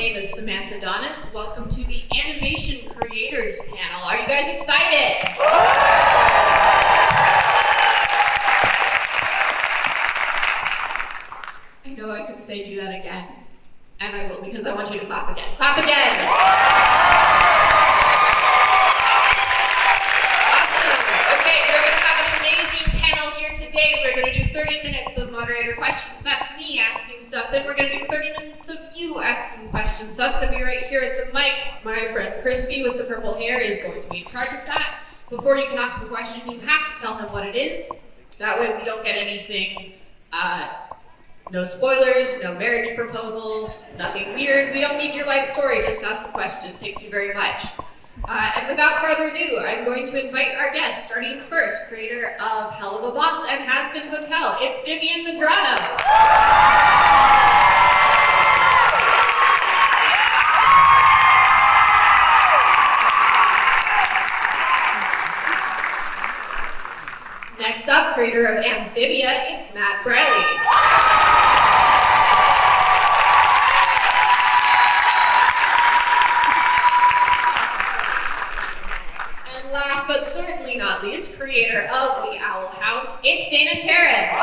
name is Samantha Donat. Welcome to the Animation Creators Panel. Are you guys excited? I know I could say do that again, and I will because I want you to clap again. Clap again! Awesome. Okay, we're going to have an amazing panel here today. We're going to do 30 minutes of moderator questions. That's me asking stuff. Then we're going to do 30 minutes of you asking questions. That's going to be right here at the mic. My friend Crispy with the purple hair is going to be in charge of that. Before you can ask a question, you have to tell him what it is. That way we don't get anything, no spoilers, no marriage proposals, nothing weird. We don't need your life story, just ask the question. Thank you very much. And without further ado, I'm going to invite our guest, starting first, creator of Helluva Boss and Hazbin Hotel. It's Vivienne Medrano. Next up, creator of Amphibia, it's Matt Bradley. And last but certainly not least, creator of The Owl House, it's Dana Terrace.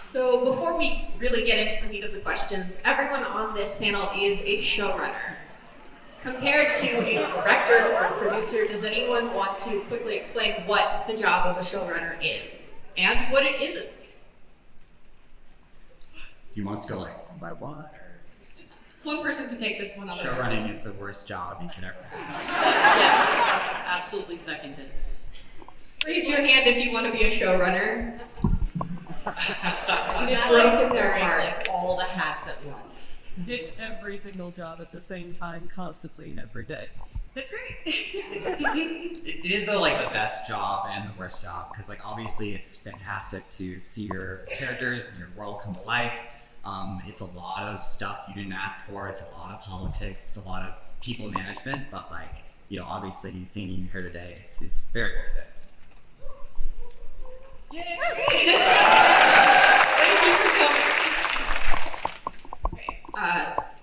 So before we really get into the meat of the questions, everyone on this panel is a showrunner. Compared to a director or a producer, does anyone want to quickly explain what the job of a showrunner is and what it isn't? Do you want us to go like one by one? One person can take this one. Showrunning is the worst job you can ever have. Yes, absolutely seconded. Raise your hand if you want to be a showrunner. It's broken like their wearing hearts. like all the hats at once. It's every single job at the same time, constantly, and every day. It's great. It is though like the best job and the worst job because like obviously it's fantastic to see your characters and your world come to life. It's a lot of stuff you didn't ask for. It's a lot of politics. It's a lot of people management. But like obviously seeing you here today, it's very worth it. Yay! Thank you for coming. Okay.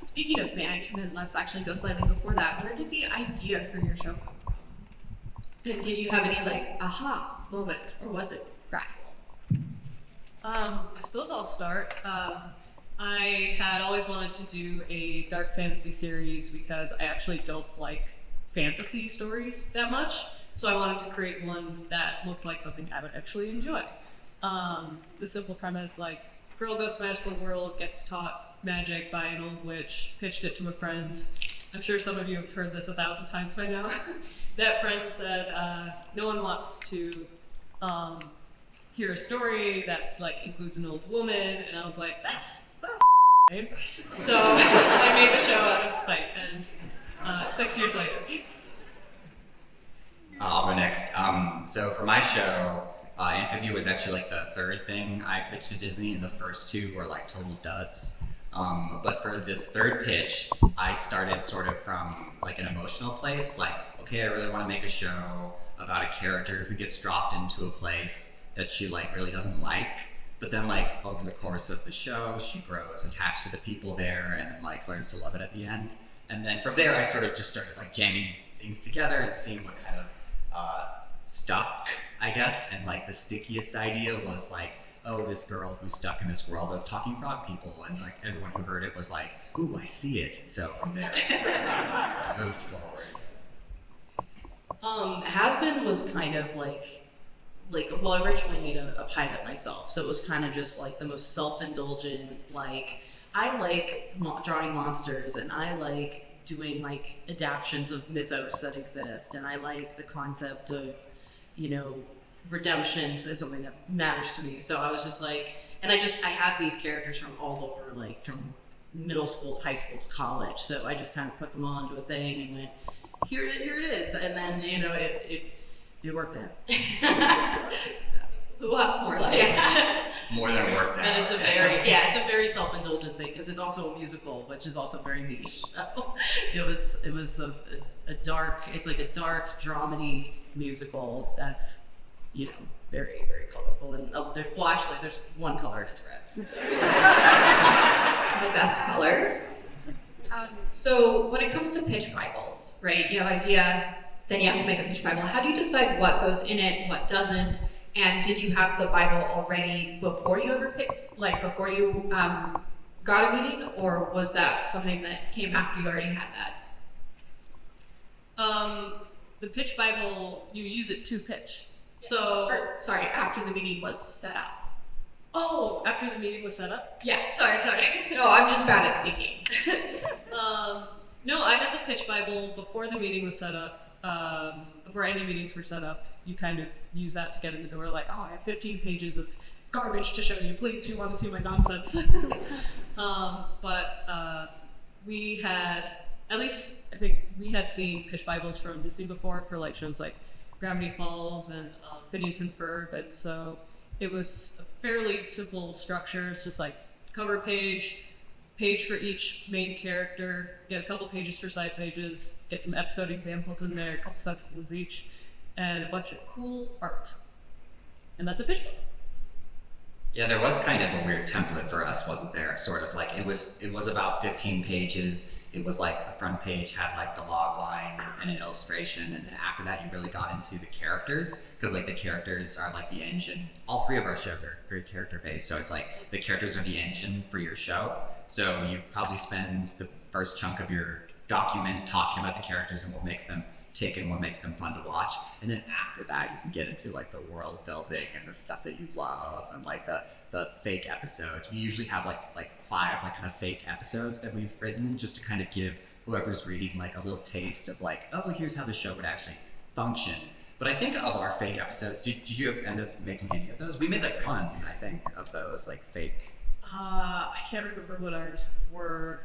Speaking of management, let's actually go slightly before that. Where did the idea for your show come from? And did you have any like aha moment, or was it gradual? I suppose I'll start. I had always wanted to do a dark fantasy series because I actually don't like fantasy stories that much. So I wanted to create one that looked like something I would actually enjoy. The simple premise, like, girl goes to magical world, gets taught magic by an old witch, pitched it to a friend. I'm sure some of you have heard this 1,000 times by now. That friend said, no one wants to hear a story that like includes an old woman, and I was like, that's right. So I made the show out of spite, and 6 years later. I'll go next. So for my show, Amphibia was actually like the third thing I pitched to Disney, and the first two were like total duds. But for this third pitch, I started sort of from like an emotional place, like, okay, I really want to make a show about a character who gets dropped into a place that she like really doesn't like. But then like over the course of the show, she grows attached to the people there and like learns to love it at the end. And then from there, I sort of just started like jamming things together and seeing what kind of stuck, I guess. And like the stickiest idea was like, oh, this girl who's stuck in this world of talking frog people, and like everyone who heard it was like, ooh, I see it. So from there, moved forward. Hazbin was kind of like, well, I originally made a pilot myself, so it was kind of just like the most self-indulgent, like, I like drawing monsters, and I like doing like adaptions of mythos that exist, and I like the concept of, redemptions is something that matters to me. So I was just like, and I had these characters from all over, like from middle school to high school to college, so I just kind of put them all into a thing and went, here it is, and then it worked out. Blew up more like. Yeah. More than worked out. And it's a very self-indulgent thing because it's also a musical, which is also very niche. So it was a dark, it's like a dark dramedy musical that's very, very colorful. And well, actually, there's one color and it's red. So. The best color. So when it comes to pitch Bibles, right? You have an idea, then you have to make a pitch Bible. How do you decide what goes in it, what doesn't? And did you have the Bible already before you ever picked, like before you got a meeting, or was that something that came after you already had that? The pitch Bible, you use it to pitch. Sorry, after the meeting was set up. Oh, after the meeting was set up? Yeah. Sorry. No, I'm just bad at speaking. No, I had the pitch Bible before the meeting was set up. Before any meetings were set up, you kind of use that to get in the door. Like, oh, I have 15 pages of garbage to show you. Please, do you want to see my nonsense? But we had, at least I think we had seen pitch Bibles from Disney before for like shows like Gravity Falls and Phineas and Ferb, and so it was a fairly simple structure. It's just like cover page for each main character, get a couple pages for side pages, get some episode examples in there, a couple sentences each, and a bunch of cool art. And that's a pitch book. Yeah, there was kind of a weird template for us, wasn't there? Sort of like it was about 15 pages. It was like the front page had like the log line and an illustration, and then after that you really got into the characters, because like the characters are like the engine. All three of our shows are very character based, so it's like the characters are the engine for your show. So you probably spend the first chunk of your document talking about the characters and what makes them tick and what makes them fun to watch, and then after that you can get into like the world building and the stuff that you love and like the fake episodes. We usually have like 5 like kind of fake episodes that we've written just to kind of give whoever's reading like a little taste of like, oh, here's how the show would actually function. But I think of our fake episodes, did you end up making any of those? We made like one, I think, of those like fake. I can't remember what ours were.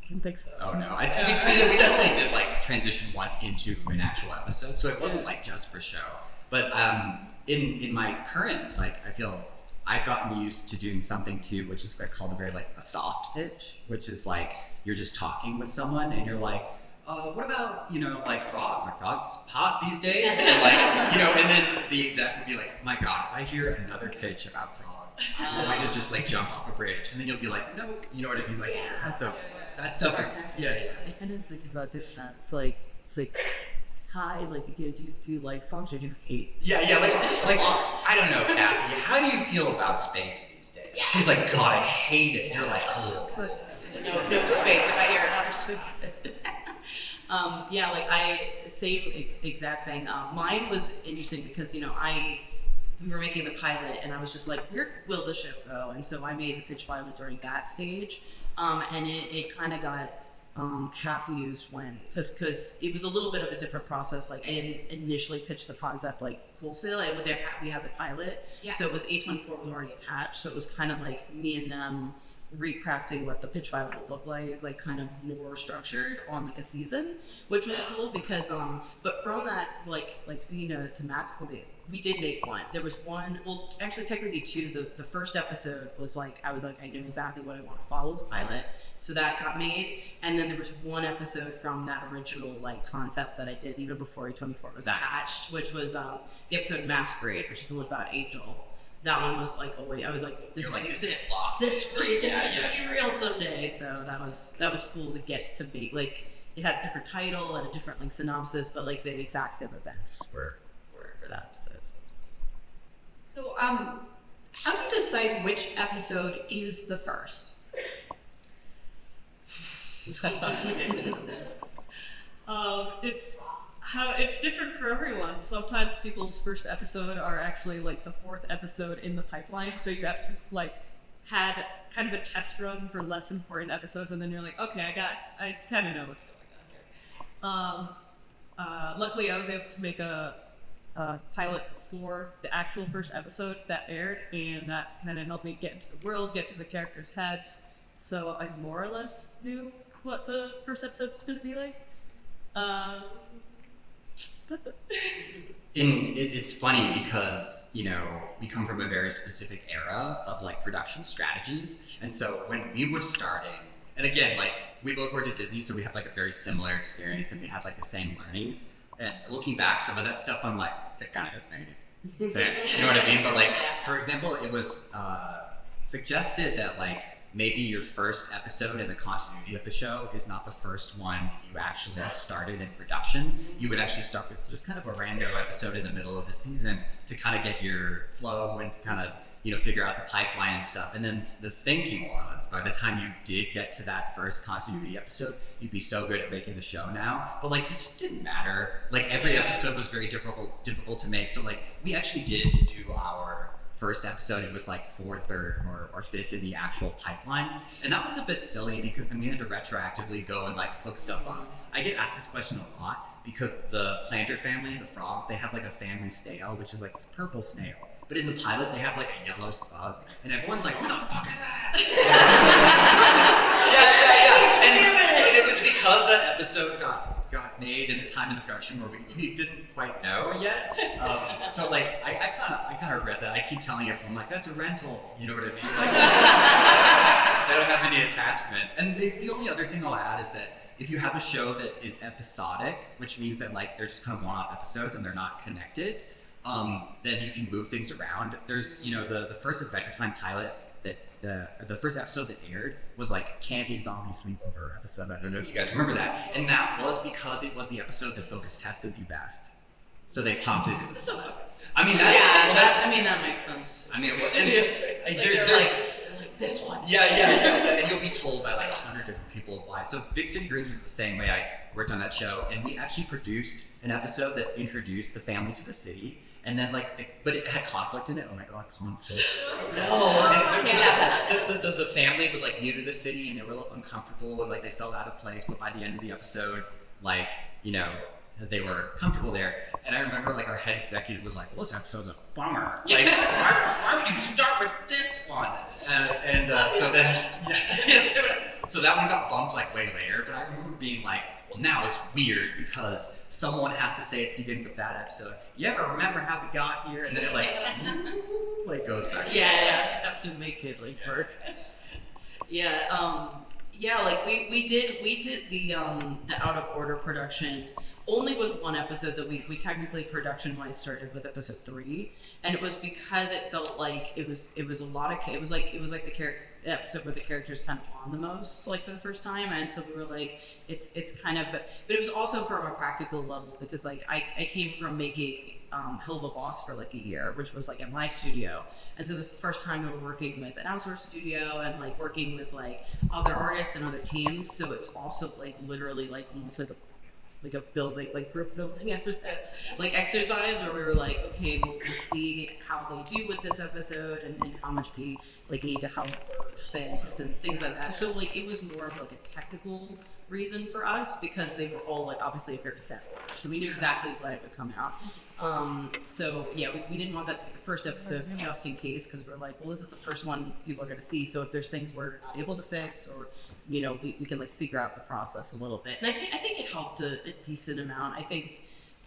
I don't think so. Oh no, we definitely did like transition one into an actual episode, so it wasn't like just for show. But in my current, like, I feel I've gotten used to doing something too, which is called a soft pitch, which is like you're just talking with someone and you're like, what about, like frogs? Are frogs hot these days? And like, and then the exec would be like, my God, if I hear another pitch about frogs, I'm going to just like jump off a bridge. And then you'll be like, no, you know what I mean? Like, so that stuff is, yeah. I kind of think about this. It's like, hi, like, do you like frogs or do you hate? Yeah, like I don't know, Kathy. How do you feel about space these days? Yeah. She's like, God, I hate it. You're like, oh. No space. If I hear another space. Same exact thing. Mine was interesting because we were making the pilot, and I was just like, where will the ship go? And so I made the pitch pilot during that stage, and it kind of got half used because it was a little bit of a different process. Like I didn't initially pitch the concept like wholesale. We had the pilot, so it was A24 was already attached. So it was kind of like me and them recrafting what the pitch pilot would look like kind of more structured on like a season, which was cool because but from that to Matt's point, we did make one. There was one, well actually technically two. The first episode was like I knew exactly what I want to follow the pilot, so that got made, and then there was one episode from that original like concept that I did even before A24 was attached, which was the episode Masquerade, which is a little about Angel. That one was like, I was like, this is gonna be real someday. So that was cool to get to be like, it had a different title and a different like synopsis, but like the exact same events were for that episode. So how do you decide which episode is the first? It's different for everyone. Sometimes people's first episode are actually like the 4th episode in the pipeline. So you have like had kind of a test run for less important episodes, and then you're like, okay, I kind of know what's going on here. Luckily, I was able to make a pilot for the actual first episode that aired, and that kind of helped me get into the world, get to the characters' heads. So I more or less knew what the first episode was going to be like. It's funny because we come from a very specific era of like production strategies, and so when we were starting, and again, like we both worked at Disney, so we have like a very similar experience and we had like the same learnings. And looking back, some of that stuff I'm like, that kind of doesn't make any sense. You know what I mean? But like, for example, it was suggested that like maybe your first episode in the continuity of the show is not the first one you actually started in production. You would actually start with just kind of a random episode in the middle of the season to kind of get your flow and to kind of, you know, figure out the pipeline and stuff. And then the thinking was, by the time you did get to that first continuity episode, you'd be so good at making the show now. But like, it just didn't matter. Like, every episode was very difficult to make. So like, we actually did do our first episode. It was like fourth or fifth in the actual pipeline. And that was a bit silly because then we had to retroactively go and like hook stuff up. I get asked this question a lot because the planter family, the frogs, they have like a family snail, which is like this purple snail. But in the pilot, they have like a yellow slug, and everyone's like, "What the fuck is that?" And it was because that episode got made in a time in the production where we didn't quite know yet. So like, I kind of read that. I keep telling everyone like, "That's a rental." You know what I mean? Like, they don't have any attachment. And the only other thing I'll add is that if you have a show that is episodic, which means that like they're just kind of one-off episodes and they're not connected. Then you can move things around. There's, you know, the first Adventure Time pilot that the first episode that aired was like Candy Zombie Sleepover episode. I don't know if you guys remember that. And that was because it was the episode that Focus tested you best. So they prompted. I mean, that makes sense. I mean, there's this one. Yeah. And you'll be told by like 100 different people why. So Big City Dreams was the same way. I worked on that show, and we actually produced an episode that introduced the family to the city. And then but it had conflict in it. Oh my god, conflict. The family was like new to the city and they were a little uncomfortable and like they felt out of place, but by the end of the episode, like, you know, they were comfortable there. And I remember like our head executive was like, well, this episode's a bummer. Like, why would you start with this one? So then, so that one got bumped like way later, but I remember being like, well, now it's weird because someone has to say at the beginning of that episode, you ever remember how we got here? And then it like goes back. Yeah, have to make it like work. Like we did the out of order production only with one episode that we technically production wise started with episode 3, and it was because it felt like it was a lot of it was like the episode where the characters kind of on the most like for the first time, and so we were like it's kind of, but it was also from a practical level because like I came from making Helluva Boss for like a year, which was like at my studio, and so this is the first time we were working with an outsourced studio and like working with like other artists and other teams, so it was also like literally like almost like a building, like group building like exercise where we were like, okay, we'll see how they do with this episode and how much we like need to help fix and things like that. So like it was more of like a technical reason for us because they were all like obviously a very set order, so we knew exactly when it would come out. So yeah, we didn't want that to be the first episode just in case, because we're like, well, this is the first one people are going to see, so if there's things we're not able to fix or you know, we can like figure out the process a little bit. And I think it helped a decent amount. I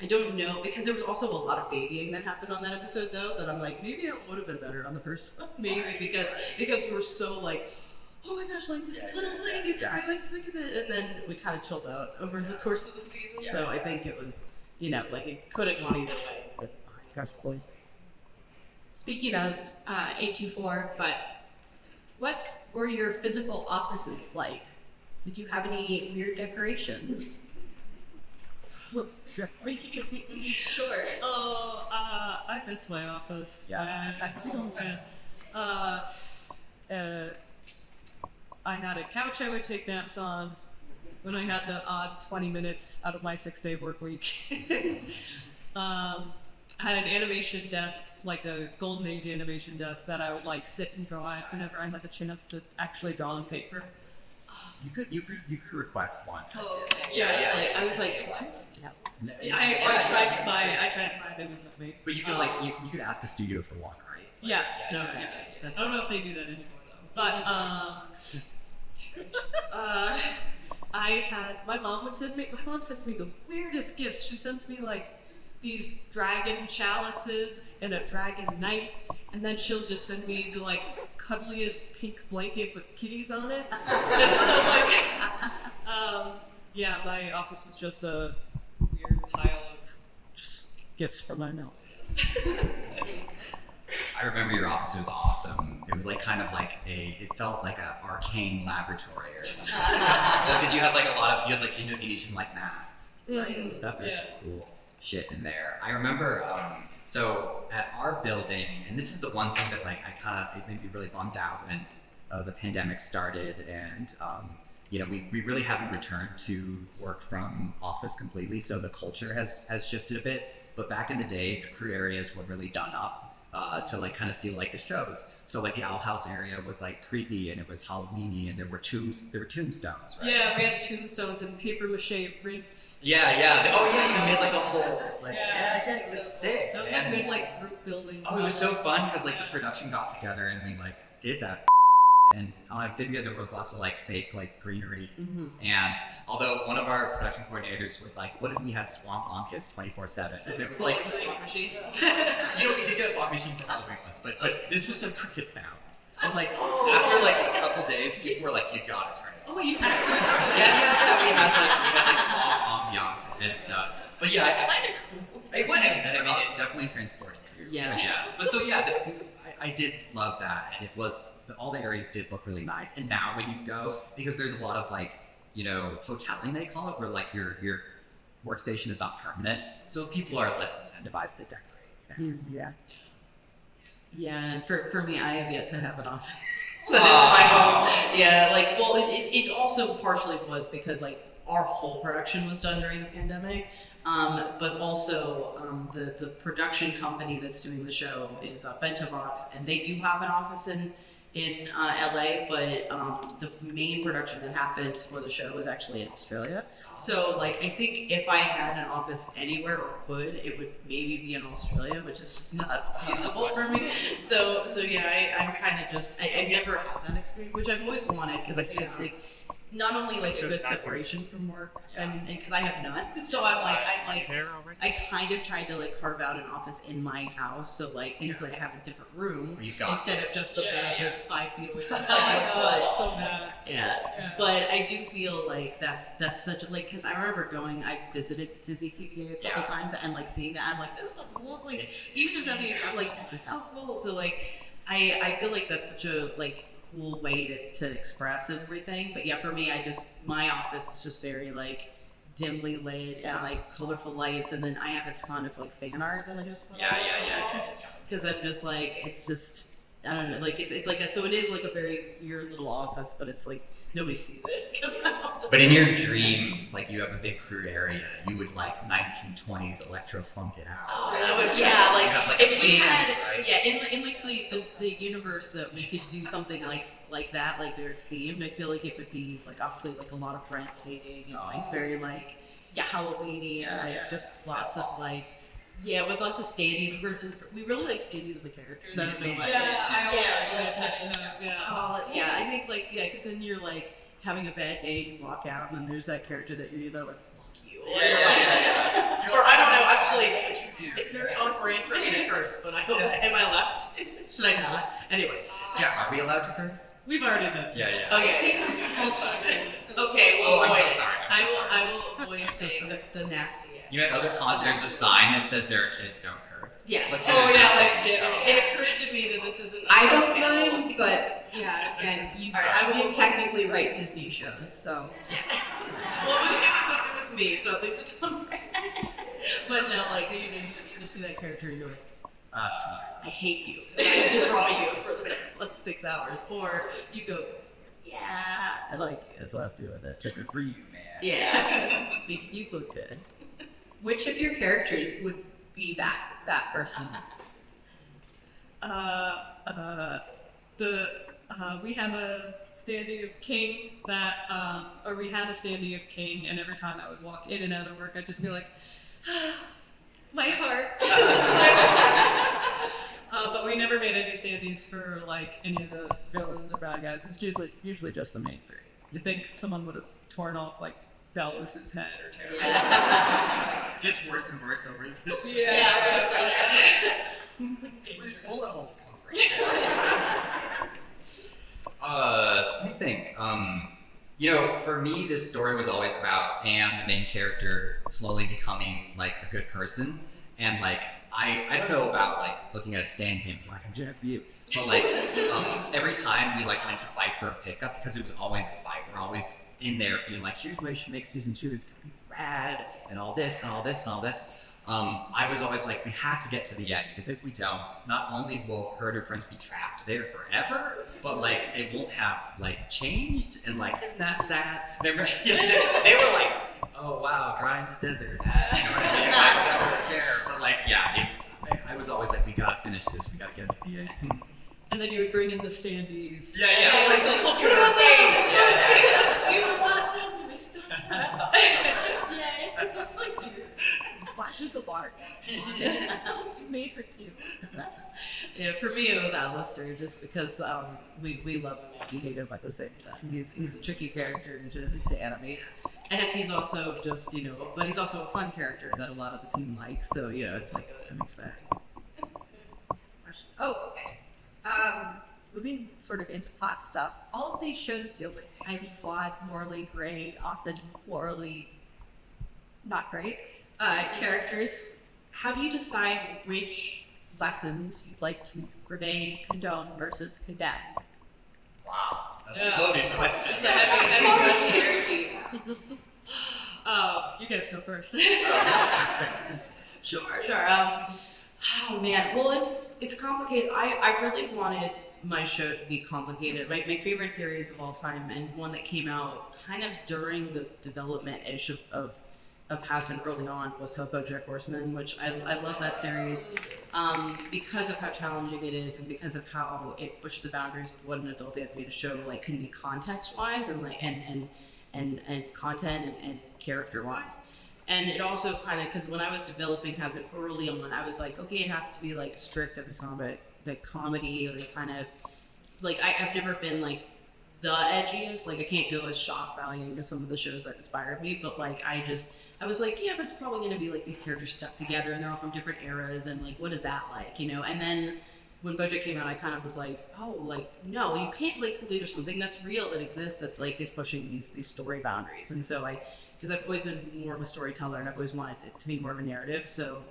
don't know, because there was also a lot of babying that happened on that episode though, that I'm like, maybe it would have been better on the first one, maybe because we were so like, oh my gosh, like this little thing is right, let's look at it, and then we kind of chilled out over the course of the season. So I think it was, you know, like it could have gone either way. But gosh, boy. Speaking of A24, but what were your physical offices like? Did you have any weird decorations? Sure. Oh, I miss my office. Yeah. I had a couch I would take naps on when I had the odd 20 minutes out of my 6-day work week. I had an animation desk, like a golden age animation desk that I would like sit and draw at whenever I had a chance to actually draw on paper. You could request one. Oh, I was like, I tried to buy them with me. But you could like you could ask the studio for one, right? Yeah. Okay. I don't know if they do that anymore though. But my mom sends me the weirdest gifts. She sends me like these dragon chalices and a dragon knife, and then she'll just send me the like cuddliest pink blanket with kitties on it. And so like, my office was just a weird pile of just gifts from my mom. I remember your office was awesome. It was like kind of like it felt like an arcane laboratory or something. Because you had like you had like Indonesian like masks, right, and stuff. There's some cool shit in there. I remember, so at our building, and this is the one thing that like it made me really bummed out when the pandemic started, and you know, we really haven't returned to work from office completely, so the culture has shifted a bit. But back in the day, the crew areas were really done up to like kind of feel like the shows. So like the Owl House area was like creepy and it was Halloween-y, and there were tombstones, right? Yeah, we had tombstones and paper mache ribs. Yeah. Oh yeah, you made like a whole like Yeah. it was sick. That was Man. a good like group building. Oh, it was so fun because like the production got together and we like did that. And on Amphibia, there was lots of like fake like greenery. And although one of our production coordinators was like, "What if we had swamp kids 24/7?" And it was like, the fog machine. you know, we did get a fog machine to Halloween once, but this was just cricket sounds. And like after like a couple days, people were like, "You gotta turn it." Oh, you actually tried. Yeah. We had like swamp ambiance and stuff. But yeah, Kind of cool. it would. I mean, it definitely transported you. Yeah. But yeah. But so yeah, I did love that, and it was all the areas did look really nice. And now when you go, because there's a lot of like, you know, hoteling they call it, where like your workstation is not permanent, so people are less incentivized to decorate. Yeah, and for me, I have yet to have an office. So this is my home. Yeah, like, well, it also partially was because like our whole production was done during the pandemic, but also the production company that's doing the show is Bento Box, and they do have an office in LA, but the main production that happens for the show is actually in Australia. So like, I think if I had an office anywhere or could, it would maybe be in Australia, which is just not feasible for me. So yeah, I'm kind of just, I never had that experience, which I've always wanted, because I think it's like, not only like a good separation from work, and because I have none, so I kind of tried to like carve out an office in my house, so like thankfully I have a different room instead of just the bed that's 5 feet away from the bed. So bad. Yeah, but I do feel like that's such a, like, because I remember going, I visited Disney a couple times and like seeing that, I'm like, this is the coolest, like, even if something, I'm like, this is so cool. So like, I feel like that's such a like cool way to express everything. But yeah, for me, my office is just very like dimly lit and like colorful lights, and then I have a ton of like fan art that I just put on because I'm just like, it's just, I don't know, like it's like so it is like a very weird little office, but it's like nobody sees it. But in your dreams, like you have a big crew area, you would like 1920s electro funk it out. Oh, that would, yeah, So you like have, like, if a we theme, had, right? yeah, in like the universe that we could do something like that, like there's themed. I feel like it would be like obviously like a lot of brand painting and like very like Halloweeny, just lots of like. Yeah, with lots of standees. We really like standees of the characters. I don't know why. Yeah, I think like, because then you're like having a bad day and you walk out and then there's that character that you're either like, fuck you. Or I don't know, actually, it's very on brand for me to curse, but I don't, am I allowed to? Should I not? Anyway. Yeah, are we allowed to curse? We've already done. Yeah. Okay. Say some small stuff. Okay, well, Oh, I'm so wait. sorry. I will avoid saying the nasty. You know, at other cons, there's a sign that says there are kids don't curse. Yes. But so Oh, there's yeah, nothing, like, so- it occurs to me that this isn't. I don't mind, but yeah, again, I I will- did technically write Disney shows, so. Yeah. Well, it was me, so at least it's on brand. But no, like, you either see that character and you're like, I hate you, because I have to draw you for the next like 6 hours, or you go, yeah, I like, that's what I'm doing. That took Good for you, man. Yeah, you look good. Which of your characters would be that person? We have a standee of King that, or we had a standee of King, and every time I would walk in and out of work, I'd just be like, my heart. But we never made any standees for like any of the villains or bad guys. It's usually just the main three. You think someone would have torn off like Dallas's head or Terrace? It gets worse and worse over the Where's bullet holes come from? Let me think. You know, for me, this story was always about Anne, the main character, slowly becoming like a good person, and like I don't know about like looking at a stand cam like I'm doing it for you, but like every time we like went to fight for a pickup, because it was always a fight, we're always in there being like, here's why you should make season 2, it's gonna be rad, and all this and all this and all this. I was always like, we have to get to the end, because if we don't, not only will her and her friends be trapped there forever, but like it won't have like changed, and like, isn't that sad? They were like, oh wow, dry in the desert. You know what I mean? I don't care, but like, yeah, I was always like, we gotta finish this, we gotta get to the end. And then you would bring in the standees. Yeah, like, look at her face! Yeah. Do you want them to be stuck? Yeah, it's like tears. Splashes of bark. You made her too. Yeah, for me it was Alistair, just because we love him and we hate him at the same time. He's a tricky character to animate, and he's also just but he's also a fun character that a lot of the team likes. So it's like a mixed bag. Oh, okay. Moving sort of into plot stuff, all of these shows deal with highly flawed, morally gray, often morally not great characters. How do you decide which lessons you'd like to remain, condone versus condemn? Wow, that's a loaded question. It's a heavy energy. You guys go first. Sure. Oh man, well it's complicated. I really wanted my show to be complicated. My favorite series of all time, and one that came out kind of during the development-ish of Hazbin early on, was BoJack Horseman, which I love that series because of how challenging it is, and because of how it pushed the boundaries of what an adult animated show can be context-wise and content and character-wise. And it also kind of, because when I was developing Hazbin early on, I was like, okay, it has to be like a strict episodic, like comedy, or kind of I've never been like the edgiest. Like I can't go as shock value as some of the shows that inspired me, but I was like, yeah, but it's probably going to be like these characters stuck together and they're all from different eras, and like what is that like, And then when BoJack came out, I kind of was like, oh, no, you can't there's something that's real that exists that is pushing these story boundaries, and so because I've always been more of a storyteller and I've always wanted it to be more of a narrative, so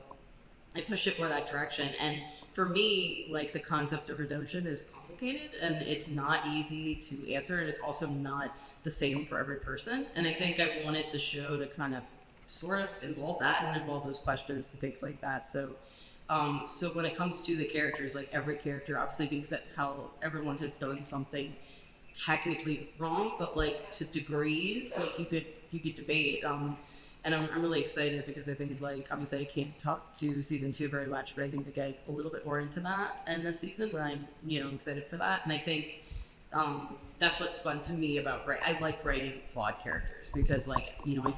I pushed it more that direction. And for me, the concept of redemption is complicated and it's not easy to answer, and it's also not the same for every person. And I think I wanted the show to kind of sort of involve that and involve those questions and things like that. So when it comes to the characters, every character obviously thinks that how everyone has done something technically wrong, but to degrees, you could debate. And I'm really excited because I think obviously I can't talk to season 2 very much, but I think we get a little bit more into that in this season, but I'm excited for that. And I think that's what's fun to me about I like writing flawed characters, because I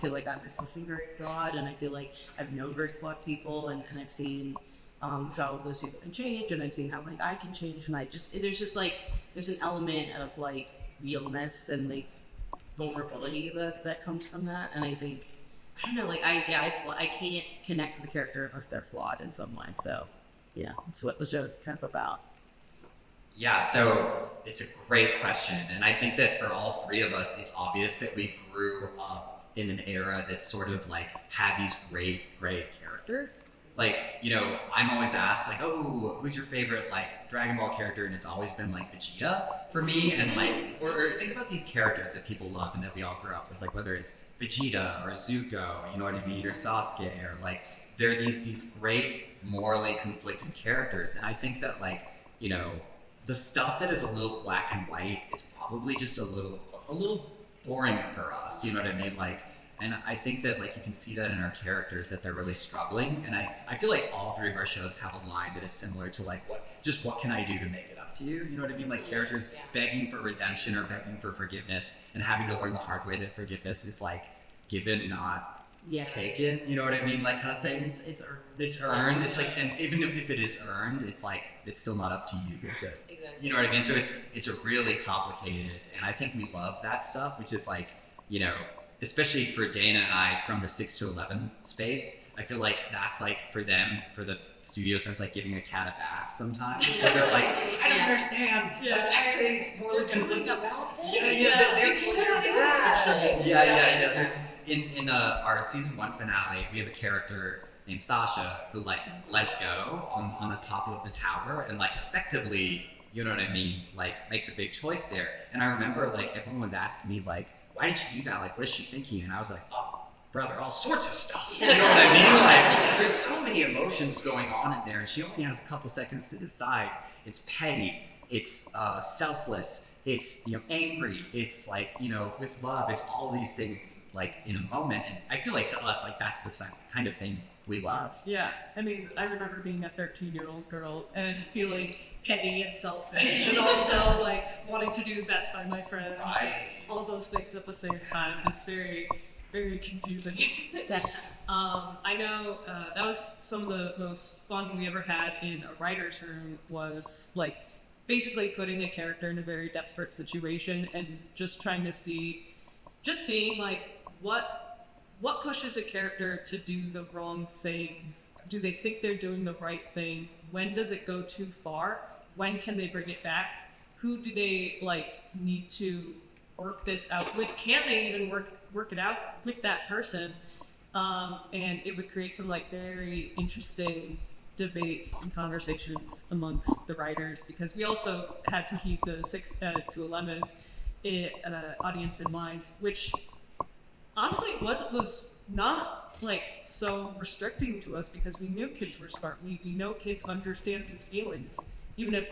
feel like I myself am very flawed, and I feel like I've known very flawed people, and I've seen how those people can change, and I've seen how I can change, and there's an element of realness and vulnerability that comes from that. And I think I don't know, I can't connect with the character unless they're flawed in some way. So yeah, that's what the show is kind of about. Yeah, so it's a great question, and I think that for all three of us, it's obvious that we grew up in an era that sort of had these great characters. I'm always asked oh, who's your favorite Dragon Ball character, and it's always been Vegeta for me, and or think about these characters that people love and that we all grew up with, whether it's Vegeta or Zuko, you know what I mean, or Sasuke, or they're these great morally conflicted characters, and I think that the stuff that is a little black and white is probably just a little boring for us, you know what I mean, and I think that you can see that in our characters, that they're really struggling. And I feel like all three of our shows have a line that is similar to what can I do to make it up to you? You know what I mean? Characters begging for redemption or begging for forgiveness, and having to learn the hard way that forgiveness is given, not taken. You know what I mean? Kind of thing. It's earned. It's earned. It's and even if it is earned, it's it's still not up to you. Exactly. You know what I mean? So it's a really complicated, and I think we love that stuff, which is especially for Dana and I, from the 6 to 11 space, I feel that's for them, for the studios, that's giving a cat a bath sometimes. They're I don't understand. Why are they morally conflicted about this? They're attached. Yeah. In our season 1 finale, we have a character named Sasha who like lets go on the top of the tower and like effectively, you know what I mean, like makes a big choice there. And I remember like everyone was asking me like, why did she do that? Like, what is she thinking? And I was like, oh, brother, all sorts of stuff. You know what I mean? Like, there's so many emotions going on in there, and she only has a couple seconds to decide. It's petty. It's selfless. It's, you know, angry. It's like, you know, with love. It's all these things like in a moment. And I feel like to us, like that's the kind of thing we love. Yeah, I mean, I remember being a 13-year-old girl and feeling petty and selfish, and also like wanting to do best by my friends, and all those things at the same time. It's very, very confusing. I know that was some of the most fun we ever had in a writer's room was like basically putting a character in a very desperate situation and just trying to seeing like what pushes a character to do the wrong thing? Do they think they're doing the right thing? When does it go too far? When can they bring it back? Who do they like need to work this out with? Can they even work it out with that person? And it would create some like very interesting debates and conversations amongst the writers, because we also had to keep the 6 to 11 audience in mind, which honestly was not like so restricting to us, because we knew kids were smart. We know kids understand these feelings, even if,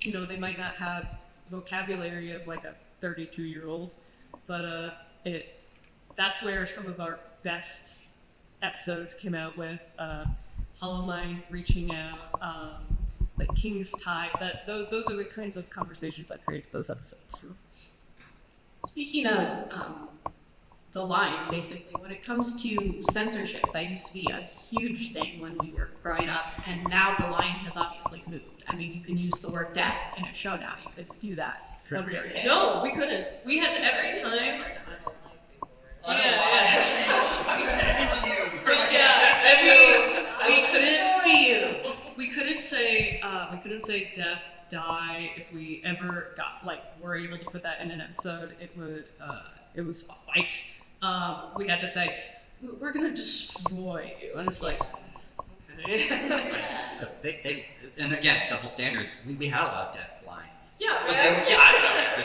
you know, they might not have vocabulary of like a 32-year-old, but that's where some of our best episodes came out with. Hollow Mind reaching out, like King's Tide. Those are the kinds of conversations that created those episodes. Speaking of the line, basically, when it comes to censorship, that used to be a huge thing when we were growing up, and now the line has obviously moved. I mean, you can use the word death in a show now. You could do that. No, we couldn't. We had to every time. We couldn't say death, die if we ever were able to put that in an episode. It was a fight. We had to say, we're gonna destroy you, and it's like, okay. And again, double standards. We had a lot of death lines. Yeah, but I don't know.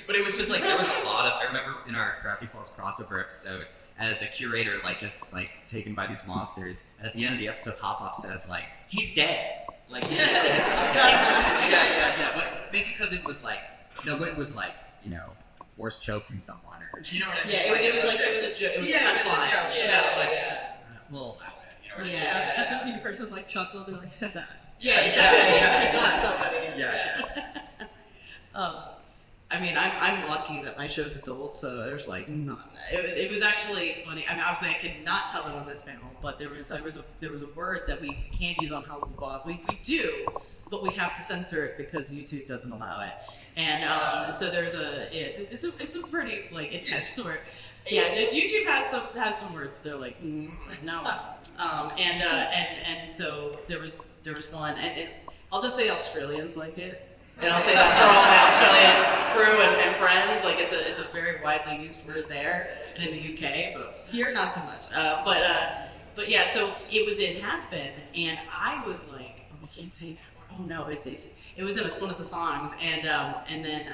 But it was just like there was a lot of. I remember in our Gravity Falls crossover episode, the curator like gets like taken by these monsters, and at the end of the episode, Hop Hop says like, "He's dead." Like he just says, yeah. But maybe because it was like, no, but it was like, you know, force choking someone, or you know what I mean? Yeah, it was like it was a joke. It was a punchline. Well, you know, Yeah, as a mean person like chuckled, they're like that. Yeah. Not somebody. Yeah. I mean, I'm lucky that my show's adult, so there's like none. It was actually funny. I mean, obviously I could not tell it on this panel, but there was a word that we can't use on Helluva Boss. We do, but we have to censor it because YouTube doesn't allow it. And so there's it's a pretty like intense word. Yeah, YouTube has some words that they're like no. And so there was one, and I'll just say Australians like it. And I'll say that for all my Australian crew and friends. Like it's a very widely used word there and in the UK, but here not so much. But yeah, so it was in Hazbin, and I was like, oh, I can't say that word. Oh no, it was in one of the songs, and then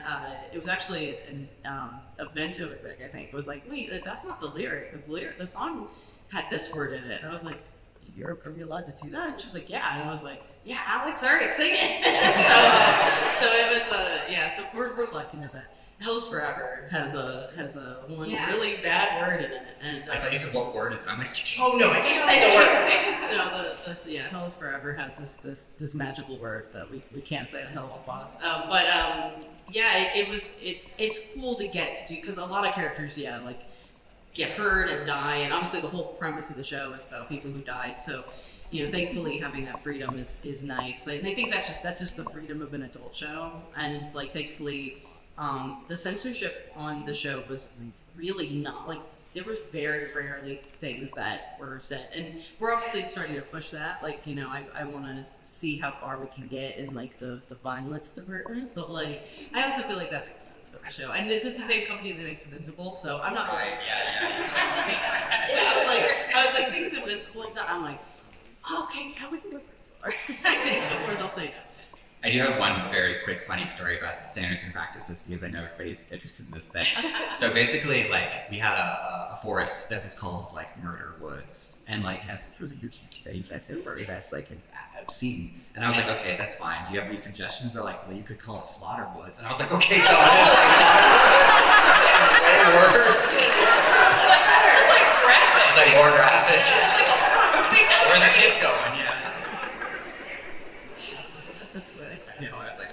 it was actually a Bento I think. It was like, wait, that's not the lyric. The song had this word in it, and I was like, are you allowed to do that? And she was like, yeah. And I was like, yeah, Alex, all right, sing it. so it was, so we're lucky with that. Hell's Forever has a one really bad word in it. And I thought you said what word is it? I'm like, oh no, I can't say the word. No, Hell's Forever has this magical word that we can't say in Helluva Boss. It's cool to get to do, because a lot of characters, like, get hurt and die, and obviously the whole premise of the show is about people who died, so thankfully having that freedom is nice. And I think that's just the freedom of an adult show, and like thankfully the censorship on the show was really not like there was very rarely things that were said, and we're obviously starting to push that. Like, you know, I want to see how far we can get in like the violence department, but like I also feel like that makes sense for the show. And this is the same company that makes Invincible, so I'm not Right, I was like things Invincible like that. I'm like, okay, how we can go before they'll say no. I do have one very quick funny story about standards and practices because I know everybody's interested in this thing. So basically, like, we had a forest that was called like Murder Woods, and like as you can't do that, you guys say murder, that's like obscene. And I was like, okay, that's fine. Do you have any suggestions? They're like, well, you could call it Slaughter Woods, and I was like, okay, no, it's way worse. It's like graphic. It's like more graphic. Where Where the kids going? Yeah. That's what You know, I was like,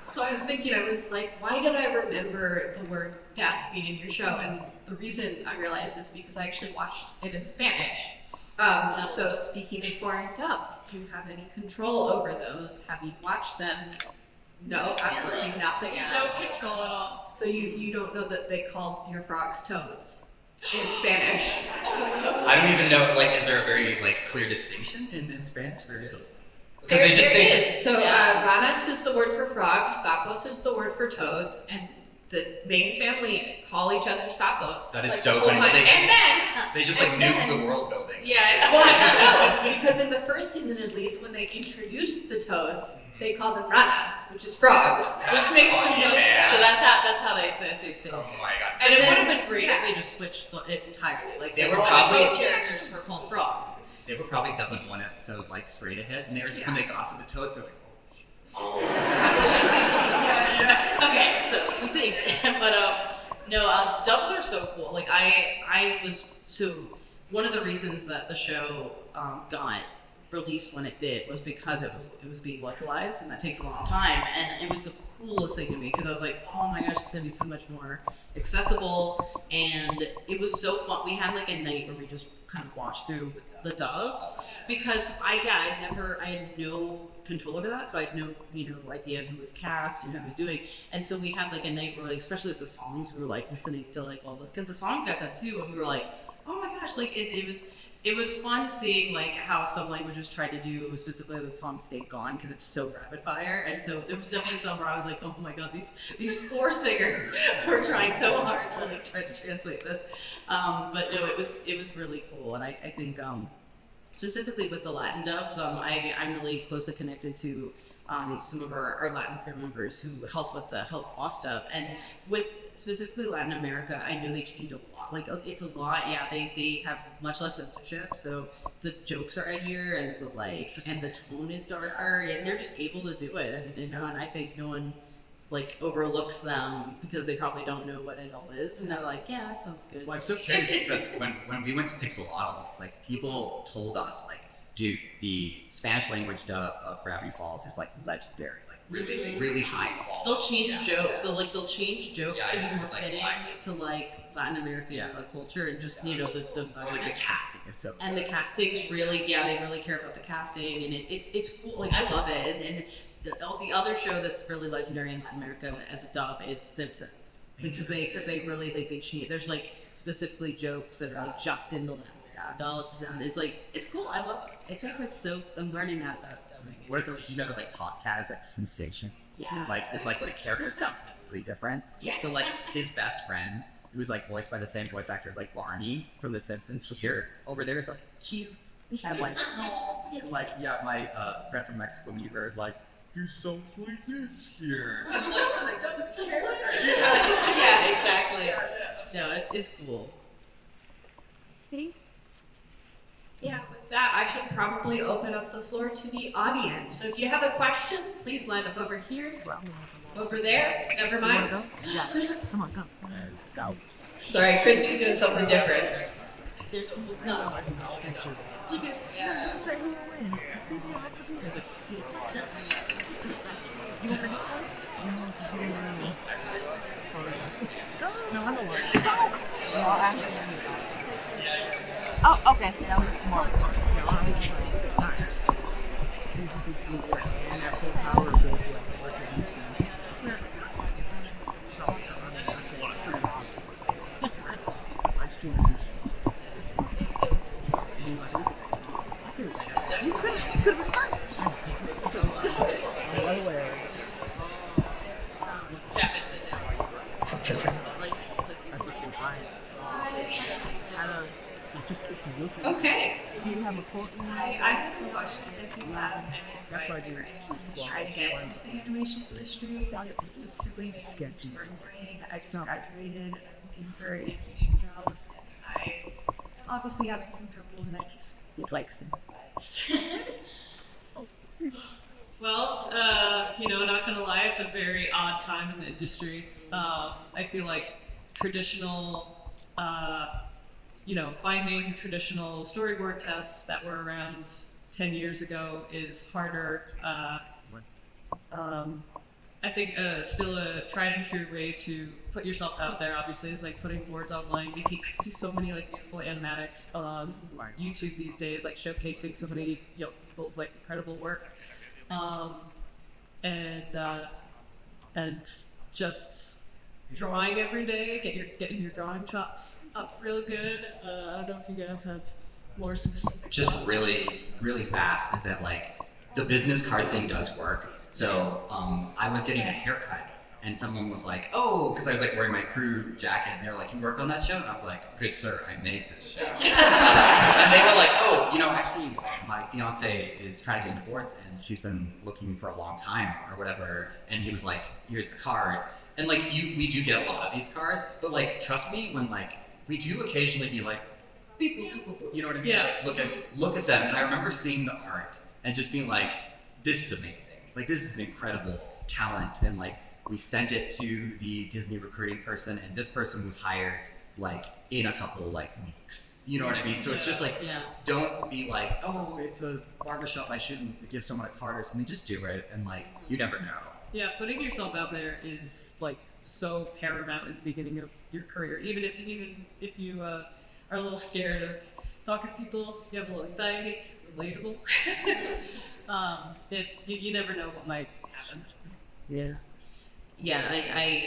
So I was thinking, I was like, why did I remember the word death being in your show? And the reason I realized is because I actually watched it in Spanish. So speaking of foreign dubs, do you have any control over those? Have you watched them? No, absolutely nothing. No control at all. So you don't know that they called your frogs toads in Spanish? I don't even know. Like, is there a very like clear distinction in Spanish? There is. Because There they is. just So ranas is the word for frogs, sapos is the word for toads, and the main family call each other sapos. That is like, so the whole funny. time. They And then they just like and nuke then- the world building. yeah, well, no, because in the first season at least, when they introduced the toads, they call them ranas, which is frogs, That's which makes funny, no man. sense. So that's how they say Oh it. my god. And it then- would have been great yeah. if they just switched it entirely. Like They were all probably- the toad characters were called frogs. They were probably dubbing one episode like straight ahead, and they were Yeah. when they got to the toads, they're like, Okay, so we saved it. But no, dubs are so cool. Like I was so one of the reasons that the show got released when it did was because it was being localized, and that takes a long time. And it was the coolest thing to me because I was like, oh my gosh, it's gonna be so much more accessible, and it was so fun. We had like a night where we just kind of watched through the dubs because I had no control over that, so I had no idea who was cast and who was doing. And so we had like a night where, like, especially with the songs, we were like listening to like all this because the songs got done too, and we were like, oh my gosh, like it was fun seeing like how some languages tried to do, specifically the song "Stay Gone" because it's so rapid fire, and so there was definitely some where I was like, oh my god, these poor singers were trying so hard to like try to translate this. But no, it was really cool, and I think specifically with the Latin dubs, I'm really closely connected to some of our Latin crew members who helped with the Helluva Boss dub, and with specifically Latin America, I know they changed a lot. Like, it's a lot. Yeah, they have much less censorship, so the jokes are edgier, and the tone is darker, and they're just able to do it. And I think no one like overlooks them because they probably don't know what it all is, and they're like, yeah, that sounds good. well, it's so crazy because when we went to Pixelotl, like people told us like, dude, the Spanish language dub of Gravity Falls is like legendary, like really high quality. They'll change jokes. They'll change jokes to Yeah, be more it's like fitting like- to like Latin American culture, and just the like the casting is so. and the casting's really, they really care about the casting, and it's cool. Like, I love it. And the other show that's really legendary in Latin America as a dub is Simpsons, because they really they change. There's like specifically jokes that are like just in the Latin America dubs, and it's cool. I love it. I think that's so. I'm learning that about dubbing. What is it? You know, like Top Kazakh Sensation. Yeah. Like the characters sound completely different. Yeah. So like his best friend, who was like voiced by the same voice actor as like Barney from The Simpsons, here over there is like cute and like small. And, like my friend from Mexico, when you heard like, you sound like this here. I was like, yeah, exactly. No, it's cool. Yeah, with that, I should probably open up the floor to the audience. So if you have a question, please line up over here, over there. Never mind. Come on, go. Sorry, Crispy's doing something different. There's no. Yeah. There's No, I'm alone. No, I'll ask you. Oh, okay. That was more. No, I was and that full power goes like these things. By the way, it's just it's looking. Okay. Do you have a quote? I have a question. If you have That's why I do. try to get into the animation industry, specifically spring break. I just graduated, I'm looking for animation jobs. I obviously having some trouble, and I just would like some. Well, not gonna lie, it's a very odd time in the industry. I feel like traditional, finding traditional storyboard tests that were around 10 years ago is harder. I think still a tried and true way to put yourself out there, obviously, is like putting boards online. You can see so many like beautiful animatics on YouTube these days, like showcasing so many people's like incredible work. And just drawing every day, getting your drawing chops up real good. I don't know if you guys have more specific. Just really, really fast is that like the business card thing does work. So I was getting a haircut and someone was like, oh, because I was like wearing my crew jacket and they were like, you work on that show? And I was like, good sir, I made this show. And they were like, oh, actually my fiance is trying to get into boards and she's been looking for a long time or whatever. And he was like, here's the card. And like we do get a lot of these cards, but like trust me when like we do occasionally be like, beep, boop, boop, boop, boop, you know what I mean? Yeah. Like, look at them. And I remember seeing the art and just being like, this is amazing. Like this is an incredible talent. And like we sent it to the Disney recruiting person and this person was hired like in a couple like weeks. You know what I mean? So it's just like, don't be like, oh, it's a barbershop, I shouldn't give someone a card or something. Just do it and like, you never know. Yeah, putting yourself out there is like so paramount at the beginning of your career. Even if you are a little scared of talking to people, you have a little anxiety, relatable. You never know what might happen. Yeah,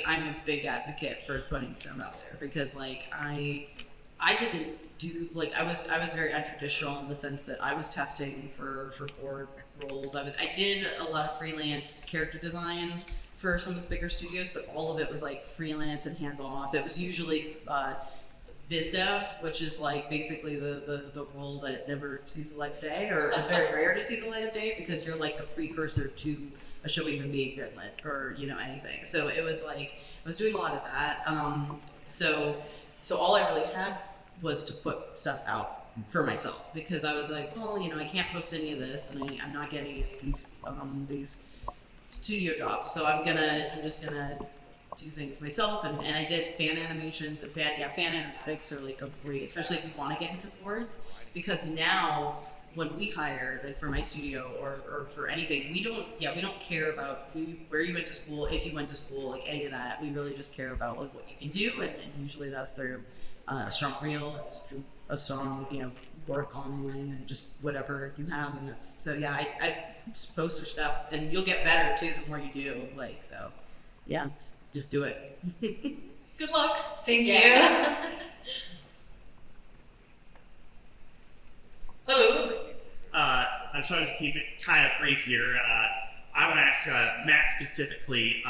I'm a big advocate for putting stuff out there because like I didn't do like I was very untraditional in the sense that I was testing for board roles. I did a lot of freelance character design for some of the bigger studios, but all of it was like freelance and hands off. It was usually VizDev, which is like basically the role that never sees the light of day, or is very rare to see the light of day because you're like the precursor to a show even being greenlit or anything. So it was like I was doing a lot of that. So all I really had was to put stuff out for myself because I was like, well, I can't post any of this, and I'm not getting these studio jobs, so I'm just gonna do things myself, and I did fan animations and fan animatics are like a great, especially if you want to get into boards, because now when we hire, like for my studio or for anything, we don't care about where you went to school, if you went to school, like any of that. We really just care about like what you can do, and usually that's through a strong reel, a strong work online, and just whatever you have, and that's so yeah. I just post your stuff, and you'll get better too the more you do. Like so, yeah, just do it. Good luck. Thank you. Hello. I'm trying to keep it kind of brief here. I want to ask Matt specifically,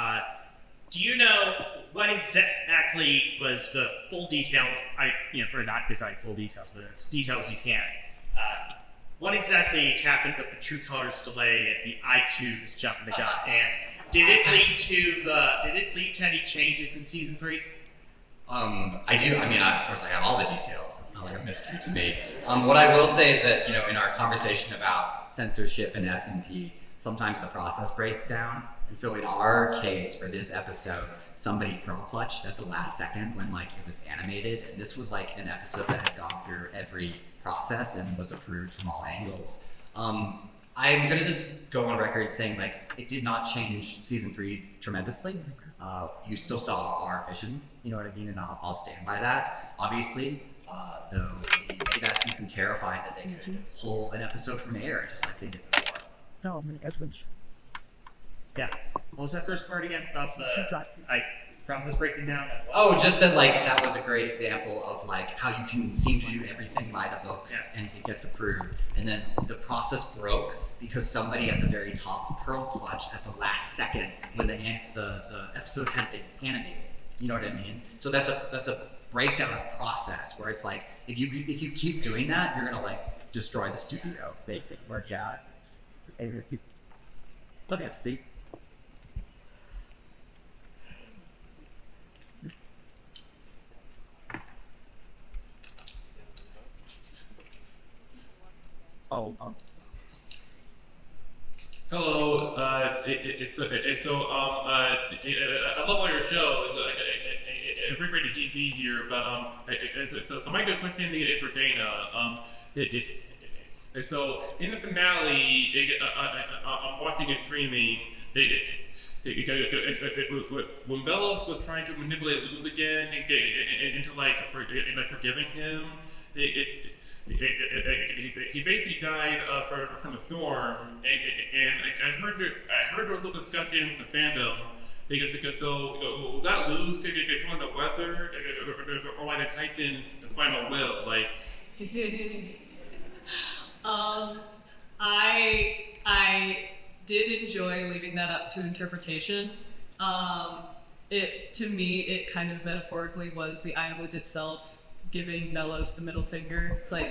do you know what exactly was the full details, or not exactly full details, but it's details you can. What exactly happened with the True Colors delay and the I2's jumping the gun? And did it lead to any changes in season 3? I do. I mean, of course, I have all the details. It's not like a mystery to me. What I will say is that, in our conversation about censorship and S&P, sometimes the process breaks down. And so in our case, for this episode, somebody pro-clutched at the last second when it was animated. And this was an episode that had gone through every process and was approved from all angles. I'm gonna just go on record saying it did not change season 3 tremendously. You still saw our vision, you know what I mean? And I'll stand by that. Obviously, though we made that season terrified that they could pull an episode from air just like they did before. No, I'm gonna Yeah. What was that first part again about the process breaking down? Oh, just that that was a great example of how you can seem to do everything by the books and it gets approved, and then the process broke because somebody at the very top pearl clutched at the last second when the episode had been animated. You know what I mean? So that's a breakdown of process where it's like if you keep doing that, you're gonna like destroy the studio. Basic workout. Let me have to see. Oh, Hello, I love all your shows. It's really great to be here, but so my good question is for Dana. So in the finale, I'm watching and dreaming. When Bellows was trying to manipulate Luz again into forgiving him, he basically died from a storm, and I heard a little discussion in the fandom because so was that Luz controlling the weather or like the Titan's final will? Like, I did enjoy leaving that up to interpretation. To me, it kind of metaphorically was the island itself giving Melos the middle finger. It's like,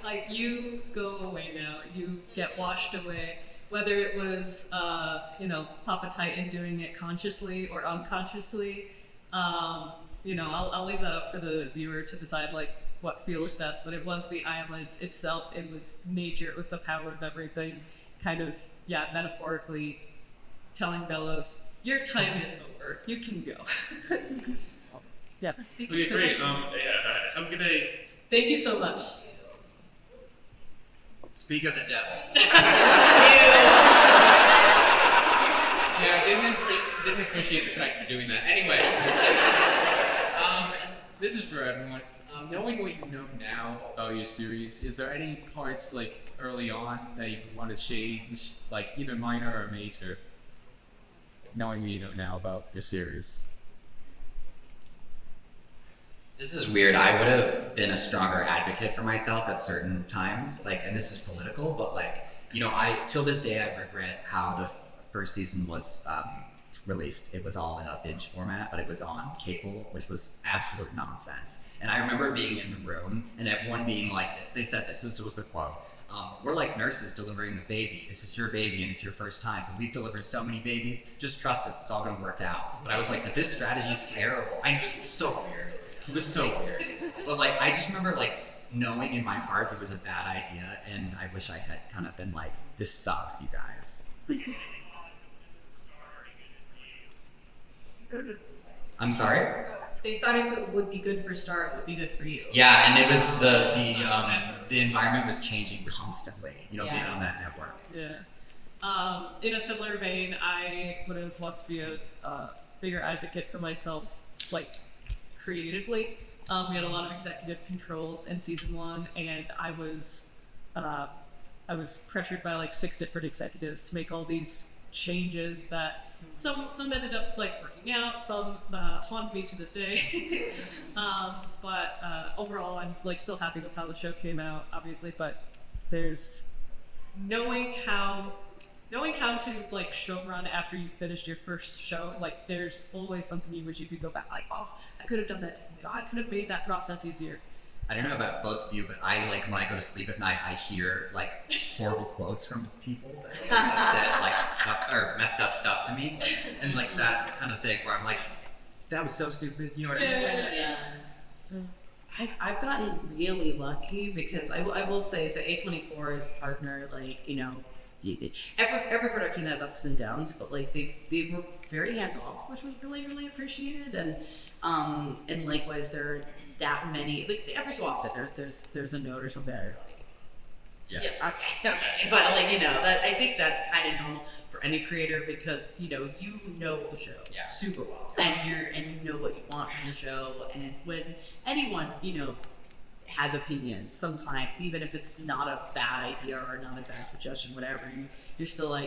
like you go away now. You get washed away. Whether it was, Papa Titan doing it consciously or unconsciously, I'll leave that up for the viewer to decide like what feels best. But it was the island itself. It was nature. It was the power of everything. Kind of, metaphorically telling Belos, your time is over. You can go. yeah. okay, great. Have a good day. Thank you so much. Speak of the devil. Yeah, I didn't appreciate the Titan for doing that. Anyway, this is for everyone. Knowing what you know now about your series, is there any parts like early on that you want to change, like either minor or major? Knowing what you know now about your series. This is weird. I would have been a stronger advocate for myself at certain times, and this is political, but till this day I regret how the first season was released. It was all in a binge format, but it was on cable, which was absolute nonsense. And I remember being in the room and everyone being like this. They said this was the quote. We're like nurses delivering a baby. This is your baby and it's your first time. But we've delivered so many babies. Just trust us. It's all going to work out. But I was like, but this strategy is terrible. It was so weird. It was so weird. But I just remember knowing in my heart it was a bad idea, and I wish I had kind of been like, this sucks, you guys. I'm sorry? They thought if it would be good for Star, it would be good for you. Yeah, and it was the environment was changing constantly, being on that network. Yeah. In a similar vein, I would have loved to be a bigger advocate for myself, creatively. We had a lot of executive control in season 1, and I was pressured by 6 different executives to make all these changes that some ended up working out, some haunt me to this day. But overall, I'm still happy with how the show came out, obviously. But there's knowing how to showrun after you finished your first show. There's always something you wish you could go back. Oh, I could have done that. Oh, I could have made that process easier. I don't know about both of you, but I when I go to sleep at night, I hear horrible quotes from people that have said or messed up stuff to me, and that kind of thing where I'm like, that was so stupid. You know what I mean? Yeah. I've gotten really lucky because I will say, so A24 is a partner, every production has ups and downs, but they were very hands off, which was really, really appreciated, and likewise there are that many, every so often there's a note or something that are Yeah. okay. But that I think that's kind of normal for any creator because you know the show super well, and you know what you want from the show, and when anyone has opinions, sometimes even if it's not a bad idea or not a bad suggestion, whatever, you're still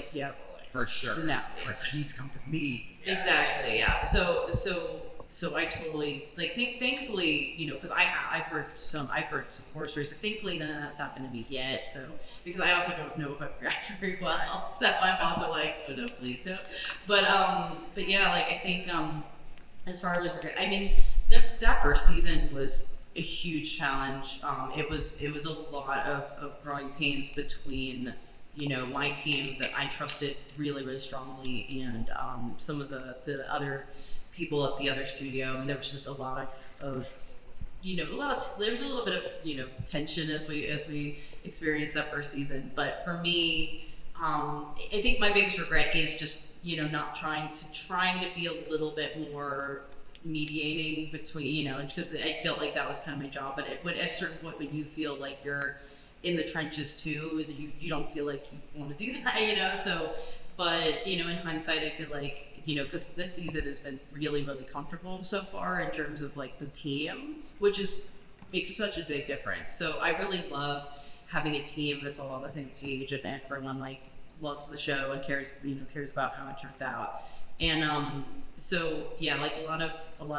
for sure. No. Please come to me. Exactly. Yeah. So so I totally like thankfully, you know, because I've heard some horror stories. Thankfully, none of that's happened to me yet. So because I also don't know if I react very well, so I'm also like, oh no, please don't. But yeah, like I think as far as I mean, that first season was a huge challenge. It was a lot of growing pains between, you know, my team that I trusted really, really strongly and some of the other people at the other studio, and there was just a lot of you know, there was a little bit of, you know, tension as we experienced that first season. But for me, I think my biggest regret is just, you know, not trying to be a little bit more mediating between, you know, because I felt like that was kind of my job. But at a certain point, when you feel like you're in the trenches too, you don't feel like you want to do that, you know. So, but you know, in hindsight, I feel like, you know, because this season has been really, really comfortable so far in terms of like the team, which makes such a big difference. So I really love having a team that's all on the same page and everyone like loves the show and cares about how it turns out. And so yeah, like a lot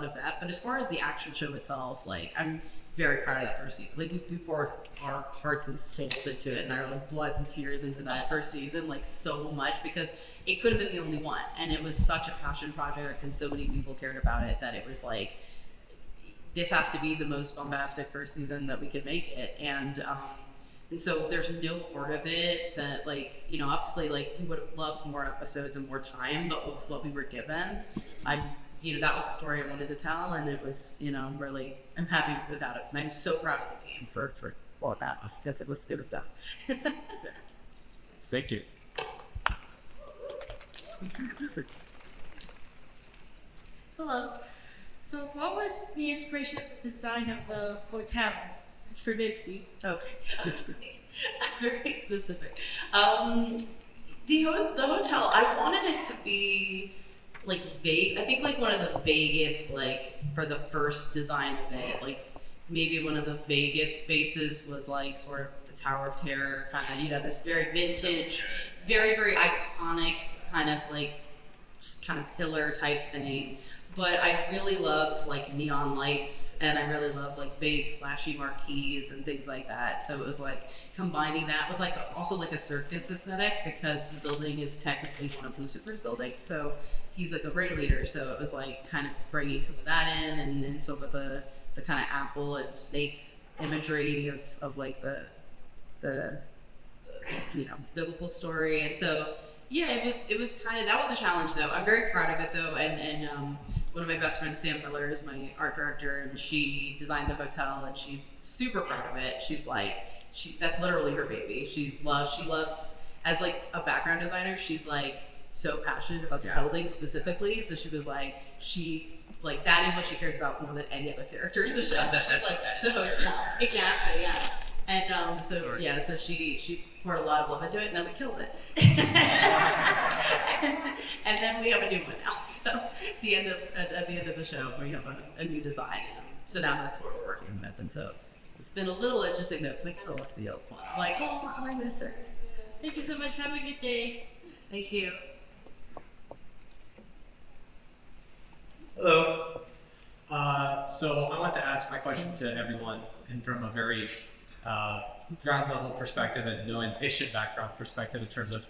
of that. But as far as the actual show itself, like I'm very proud of that first season. Like we poured our hearts and souls into it, and our like blood and tears into that first season, like so much, because it could have been the only one, and it was such a passion project, and so many people cared about it that it was like, this has to be the most bombastic first season that we could make it. And so there's no part of it that, like, you know, obviously like we would have loved more episodes and more time, but with what we were given, you know, that was the story I wanted to tell, and it was, you know, I'm happy with that. And I'm so proud of the team for all of that, because it was tough. So. Thank you. Hello. So what was the inspiration of the design of the hotel? It's for Bibsy. Okay. Very specific. The hotel, I wanted it to be like vague. I think like one of the vaguest, like for the first design of it, like maybe one of the vaguest spaces was like sort of the Tower of Terror, kind of, you know, this very vintage, very, very iconic kind of like just kind of pillar type thing. But I really love like neon lights, and I really love like big flashy marquees and things like that. So it was like combining that with like also like a circus aesthetic, because the building is technically one of Lucifer's buildings. So he's like a ringleader. So it was like kind of bringing some of that in, and then some of the kind of apple and snake imagery of like the you know, biblical story. And so yeah, it was kind of, that was a challenge though. I'm very proud of it though, and one of my best friends, Sam Miller, is my art director, and she designed the hotel, and she's super proud of it. She's like, that's literally her baby. She loves as like a background designer, she's like so passionate about the building specifically. So she was like, that is what she cares about more than any other character in the show. That's like the hotel. Exactly, yeah. And so she poured a lot of love into it, and then we killed it. And then we have a new one now. So at the end of the show, we have a new design. So now that's what we're working with. And so it's been a little interesting though, because I kind of like the old one. I'm like, oh, I miss her. Thank you so much. Have a good day. Thank you. Hello. So I want to ask my question to everyone, and from a very ground level perspective and no patient background perspective, in terms of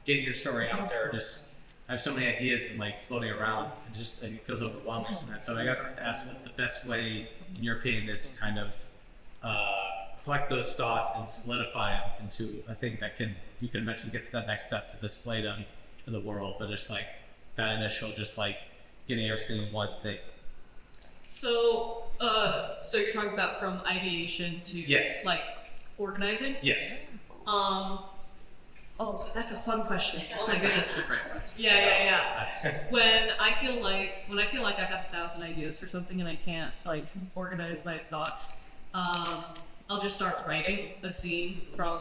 getting your story out there. Just I have so many ideas and like floating around, and just it feels overwhelming sometimes. So I got to ask what the best way, in your opinion, is to kind of collect those thoughts and solidify them into a thing that you can eventually get to that next step to display them to the world. But just like that initial, just like getting everything in one thing. So you're talking about from ideation to Yes. like organizing? Yes. Oh, that's a fun question. Oh my goodness. That's a great question. Yeah. When I feel like I have 1,000 ideas for something and I can't like organize my thoughts, I'll just start writing a scene from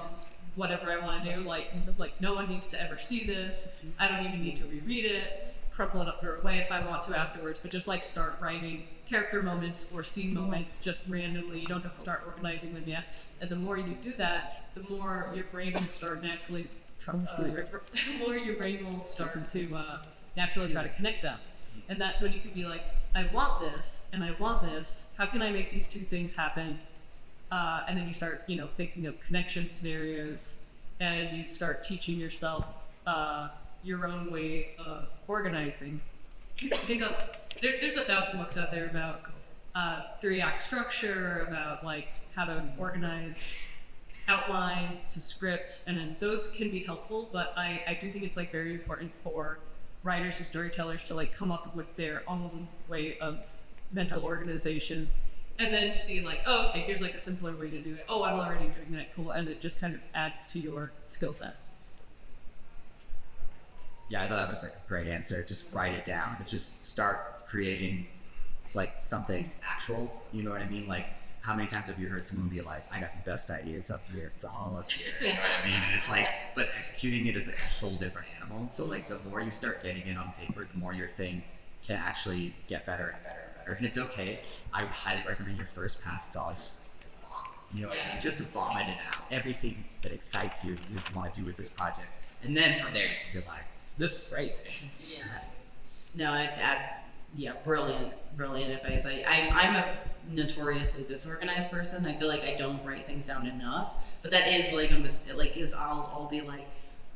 whatever I want to do. Like no one needs to ever see this. I don't even need to reread it. Crumple it up, throw it away if I want to afterwards. But just like start writing character moments or scene moments just randomly. You don't have to start organizing them yet. And the more you do that, the more your brain will start naturally. The more your brain will start to naturally try to connect them. And that's when you can be like, I want this and I want this. How can I make these two things happen? And then you start, thinking of connection scenarios, and you start teaching yourself your own way of organizing. Think of there's 1,000 books out there about 3-act structure, about like how to organize outlines to scripts, and then those can be helpful. But I do think it's like very important for writers and storytellers to like come up with their own way of mental organization, and then see like, oh, okay, here's like a simpler way to do it. Oh, I'm already doing that, cool, and it just kind of adds to your skill set. Yeah, I thought that was like a great answer. Just write it down, but just start creating like something actual. You know what I mean? Like, how many times have you heard someone be like, I got the best ideas up here, it's all up here. You know what I mean? And it's like, but executing it is like a whole different animal. So like the more you start getting it on paper, the more your thing can actually get better and better and better. And it's okay. I highly recommend your first pass is always just, you know what I mean? Just vomit it out. Everything that excites you, you want to do with this project. And then from there, you're like, this is great. Yeah. No, brilliant advice. I'm a notoriously disorganized person. I feel like I don't write things down enough, but that is like a mistake. Like, I'll be like,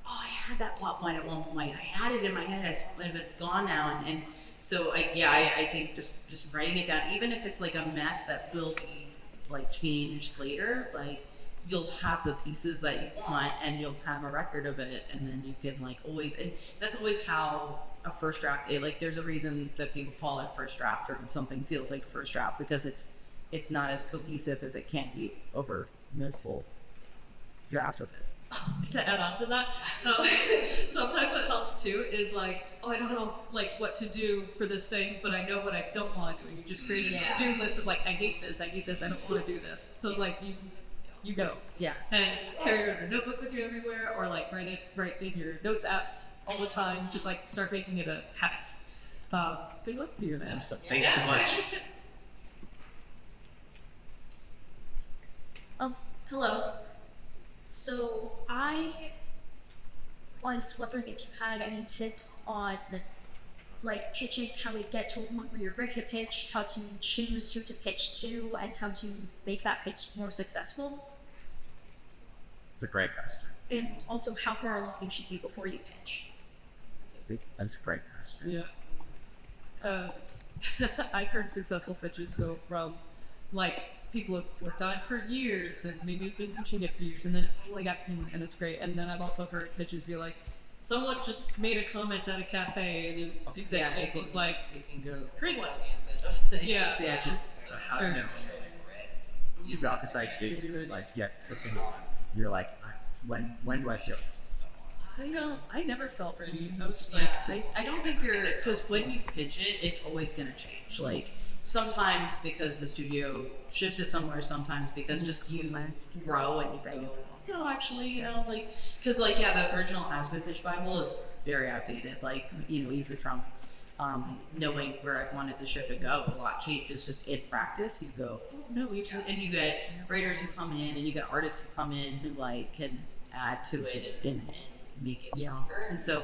oh, I had that plot point at one point. I had it in my head, but it's gone now. And so I think just writing it down, even if it's like a mess that will be like changed later, like you'll have the pieces that you want, and you'll have a record of it, and then you can like always. And that's always how a first draft. Like, there's a reason that people call it first draft, or something feels like first draft, because it's not as cohesive as it can be over multiple drafts of it. To add on to that, sometimes what helps too is like, oh, I don't know like what to do for this thing, but I know what I don't want to do. And you just create a to-do list of like, I hate this, I don't want to do this. So like you go. Yes. And carry it in a notebook with you everywhere, or like write in your notes apps all the time. Just like start making it a habit. Good luck to you, man. Awesome. Thanks so much. Hello. So I was wondering if you had any tips on like pitching, how to get to a point where you're ready to pitch, how to choose who to pitch to, and how to make that pitch more successful. It's a great question. And also how far along you should be before you pitch. That's a great question. Yeah. I've heard successful pitches go from like people have worked on it for years and maybe have been pitching it for years, and then it finally got and it's great. And then I've also heard pitches be like, someone just made a comment at a cafe, and the executive was like, it can go great one. Yeah, just How to know? You got this idea, like, cooking on. You're like, when do I feel this to someone? I never felt ready. I was just like, I don't think because when you pitch it, it's always going to change. Like, sometimes because the studio shifts it somewhere, sometimes because just you grow and you think, no, actually, like, because like, the original Hazbin pitch Bible is very outdated. Like, even from knowing where I wanted the show to go, a lot changes just in practice. You go, oh, no, and you get writers who come in, and you get artists who come in who like can add to it and make it stronger. And so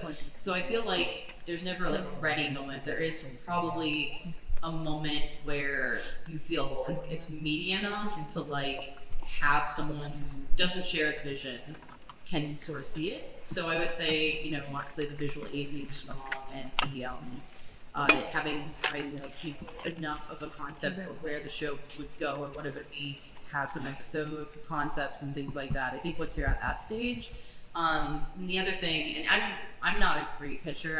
I feel like there's never like a ready moment. There is probably a moment where you feel like it's meaty enough to like have someone who doesn't share the vision can sort of see it. So I would say, obviously the visual aid being strong, and the having like enough of a concept for where the show would go or what it would be, to have some episode concepts and things like that. I think once you're at that stage, and the other thing, and I'm not a great pitcher.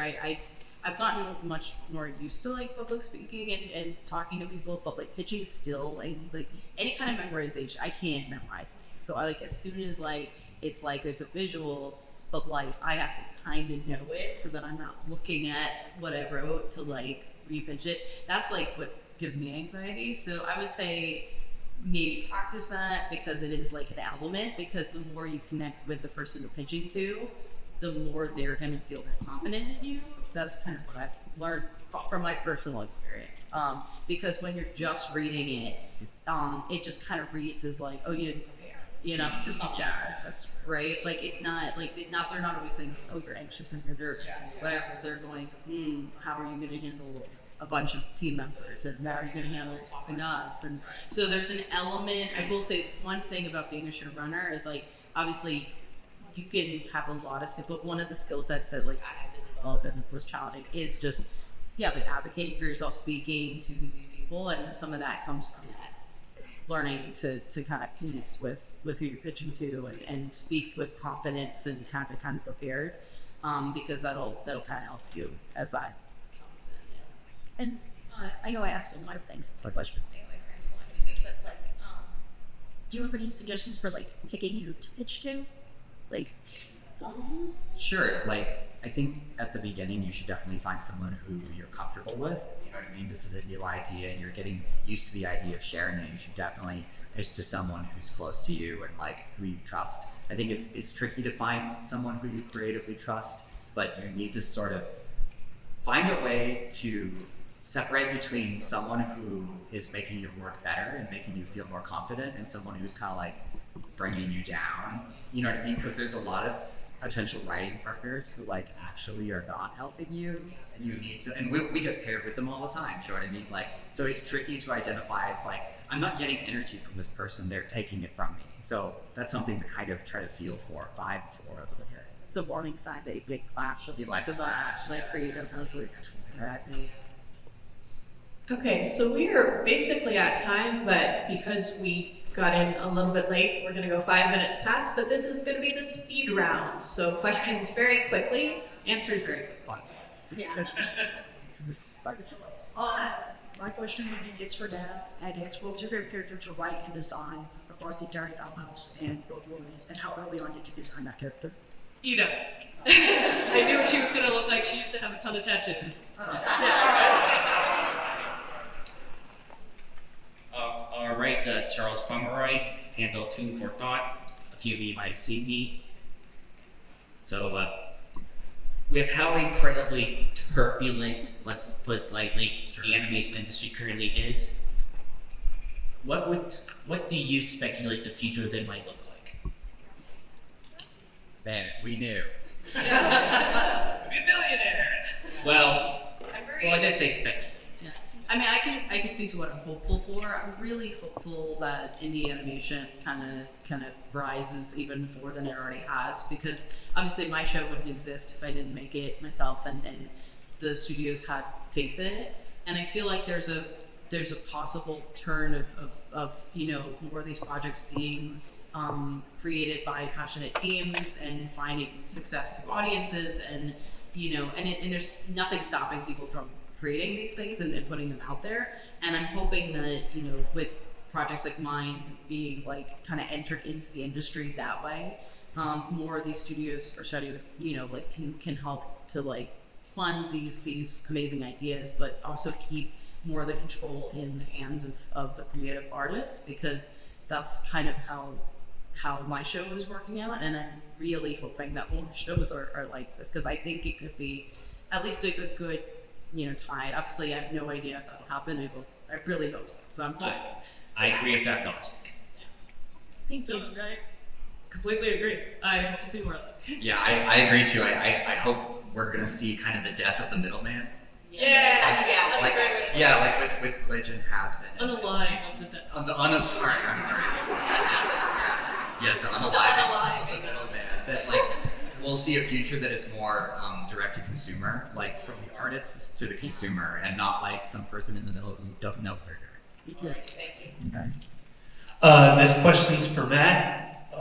I've gotten much more used to like public speaking and talking to people, but like pitching still like any kind of memorization, I can't memorize things. So I like, as soon as like it's like there's a visual, but like I have to kind of know it so that I'm not looking at what I wrote to like repitch it. That's like what gives me anxiety. So I would say maybe practice that, because it is like an element, because the more you connect with the person you're pitching to, the more they're going to feel confident in you. That's kind of what I've learned from my personal experience. Because when you're just reading it, it just kind of reads as like, oh, you didn't prepare. you know, to some degree, right? Like it's not like they're not always thinking, oh, you're anxious and you're nervous, whatever. They're going, how are you going to handle a bunch of team members, and how are you going to handle talking to us? And so there's an element. I will say one thing about being a showrunner is like obviously you can have a lot of skills, but one of the skill sets that like I had to develop and was challenging is just like advocating for yourself, speaking to these people, and some of that comes from that learning to kind of connect with who you're pitching to and speak with confidence and have it kind of prepared, because that'll kind of help you as that comes in. And I know I asked a lot of things. My question. But like, do you have any suggestions for like picking who to pitch to? Like, Sure, like I think at the beginning you should definitely find someone who you're comfortable with. You know what I mean? This is a new idea and you're getting used to the idea of sharing it. You should definitely pitch to someone who's close to you and like who you trust. I think it's tricky to find someone who you creatively trust, but you need to sort of find a way to separate between someone who is making your work better and making you feel more confident and someone who's kind of like bringing you down. You know what I mean? Because there's a lot of potential writing partners who like actually are not helping you, and you need to, and we get paired with them all the time, you know what I mean? Like, so it's tricky to identify. It's like, I'm not getting energy from this person, they're taking it from me. So that's something to kind of try to feel for, vibe for a little bit. It's a warning sign that you big clash of You like to clash, like yeah. creative exactly. Okay, so we are basically at time, but because we got in a little bit late, we're gonna go 5 minutes past, but this is gonna be the speed round. So questions very quickly, answers very quickly. Yeah. My question would be, it's for Dad, and it's what was your favorite character to write and design across the entire Dollhouse and both movies, and how early on did you design that character? Ida. I knew what she was gonna look like. She used to have a ton of tattoos. All right, Charles Pomeroy, handle Tune for Thought. A few of you might have seen me. So, with how incredibly turbulent, let's put lightly, the animation industry currently is, what do you speculate the future of it might look like? Man, if we knew. We'd be millionaires! Well, I did say speculate. Yeah. I mean, I can speak to what I'm hopeful for. I'm really hopeful that indie animation kind of rises even more than it already has, because obviously my show wouldn't exist if I didn't make it myself, and the studios had faith in it. And I feel like there's a possible turn of you know, more of these projects being created by passionate teams and finding success to audiences, and you know, and there's nothing stopping people from creating these things and putting them out there. And I'm hoping that, you know, with projects like mine being like kind of entered into the industry that way, more of these studios are starting to, you know, like can help to like fund these amazing ideas, but also keep more of the control in the hands of the creative artists, because that's kind of how my show is working out. And I'm really hoping that more shows are like this, because I think it could be at least a good, you know, tide. Obviously, I have no idea if that'll happen. I really hope so. So I'm hoping. I agree with that logic. Thank you. I completely agree. I hope to see more of that. Yeah, I agree too. I hope we're gonna see kind of the death of the middleman. Yeah, Like, that's like, a great way. yeah, like with Glitch and Hazbin. Unalive of the death. Sorry, I'm sorry. Yes, the unalive of the middleman. That like we'll see a future that is more direct to consumer, like from the artist to the consumer, and not like some person in the middle who doesn't know what they're doing. This question's for Matt.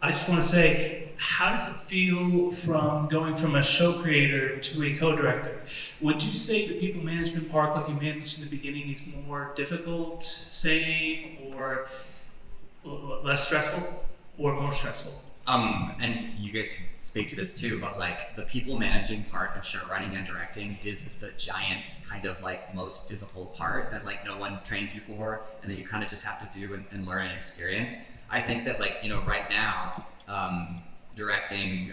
I just want to say, how does it feel from going from a show creator to a co-director? Would you say the people management part, like you managed in the beginning, is more difficult, same, or less stressful, or more stressful? And you guys can speak to this too, but like the people managing part of show running and directing is the giant kind of like most difficult part that like no one trains you for, and that you kind of just have to do and learn and experience. I think that like, you know, right now, directing,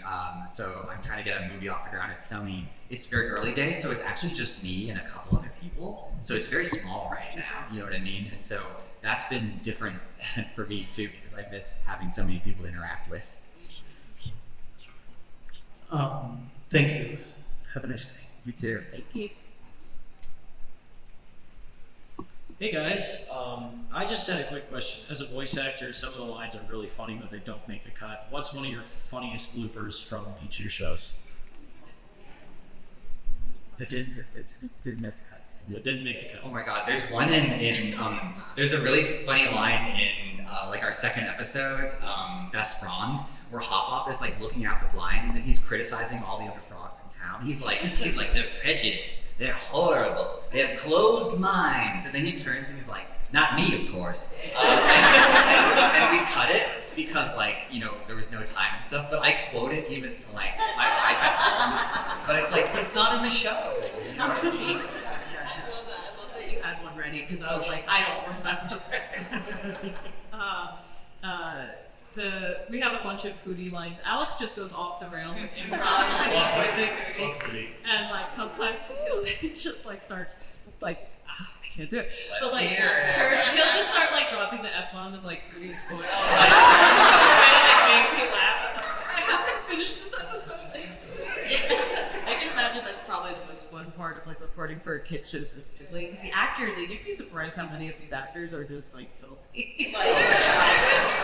so I'm trying to get a movie off the ground at Sony. It's very early days, so it's actually just me and a couple other people. So it's very small right now, you know what I mean? And so that's been different for me too, because I miss having so many people to interact with. Thank you. Have a nice day. You too. Thank you. Hey guys, I just had a quick question. As a voice actor, some of the lines are really funny, but they don't make the cut. What's one of your funniest bloopers from each of your shows? It didn't make the cut. It didn't make the cut. Oh my god, there's one in there's a really funny line in like our second episode, Best Franz, where Hop Hop is like looking out the blinds and he's criticizing all the other frogs in town. He's like, they're prejudiced, they're horrible, they have closed minds. And then he turns and he's like, not me, of course. And we cut it because like, you know, there was no time and stuff, but I quote it even to like my wife at home. But it's like, it's not in the show. You know what I mean? I love that you had one ready because I was like, I don't remember. We have a bunch of foodie lines. Alex just goes off the rails with improv and he's voicing foodie. And like sometimes he'll just like starts like, I can't do it. But like he'll just start like dropping the F-bomb and like foodie's voice. Like, trying to like make me laugh. I haven't finished this episode. I can imagine that's probably the most fun part of like recording for a kid show specifically, because the actors, like, you'd be surprised how many of these actors are just like filthy. Like, exactly.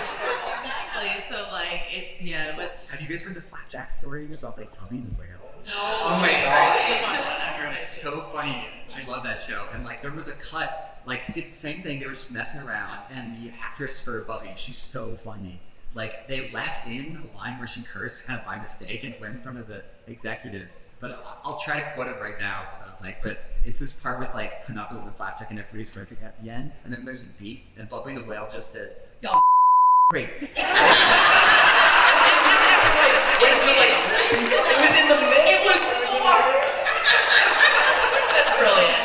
So like, it's but Have you guys heard the Flapjack story about like Tubby the whale? Oh my god, it's so funny. I love that show. And like, there was a cut, like, the same thing, they were just messing around, and the actress for Bubby, she's so funny. Like, they left in a line where she cursed kind of by mistake, and it went in front of the executives. But I'll try to quote it right now, but it's this part with like Knuckles and Flapjack and everybody's perfect at the end, and then there's a beat, and Bubby the whale just says, "Y'all great." Wait, so like, it was in the mix. It was That's brilliant.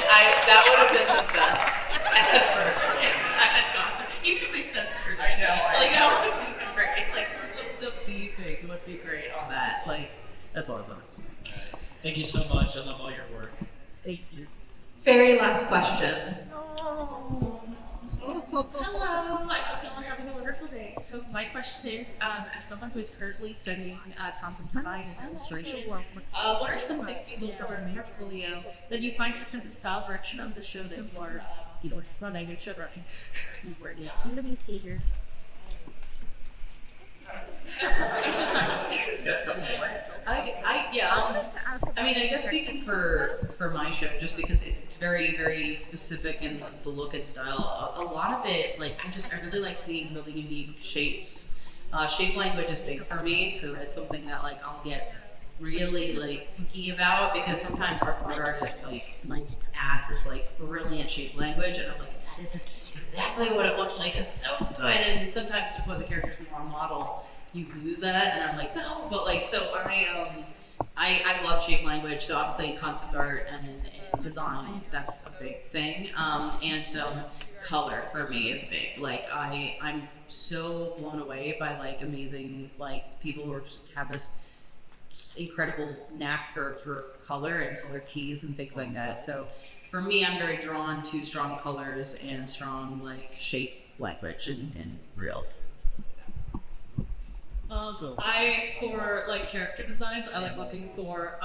That would have been the best ever. I had gone. Even if they censored it. I know. Like, that would have been great. Like, just the beeping would be great on that. Like, that's awesome. Thank you so much. I love all your work. Thank you. Very last question. Hello, I hope y'all are having a wonderful day. So my question is, as someone who is currently studying concept design and illustration, what are some things you look for in your portfolio that you find different the style direction of the show that you are running and show running? I'm so sorry. I mean, I guess speaking for my show, just because it's very, very specific in the look and style, a lot of it, like, I really like seeing really unique shapes. Shape language is big for me, so it's something that, like, I'll get really, like, picky about, because sometimes art artists, like, add this, like, brilliant shape language, and I'm like, that isn't exactly what it looks like, it's so good, and sometimes to put the characters more on model, you lose that, and I'm like, no, but like, so I love shape language, so obviously concept art and design, that's a big thing, and color for me is big. Like, I'm so blown away by like amazing, like, people who are just have this just incredible knack for color and color keys and things like that. So for me, I'm very drawn to strong colors and strong, like, shape language in reels. For like character designs, I like looking for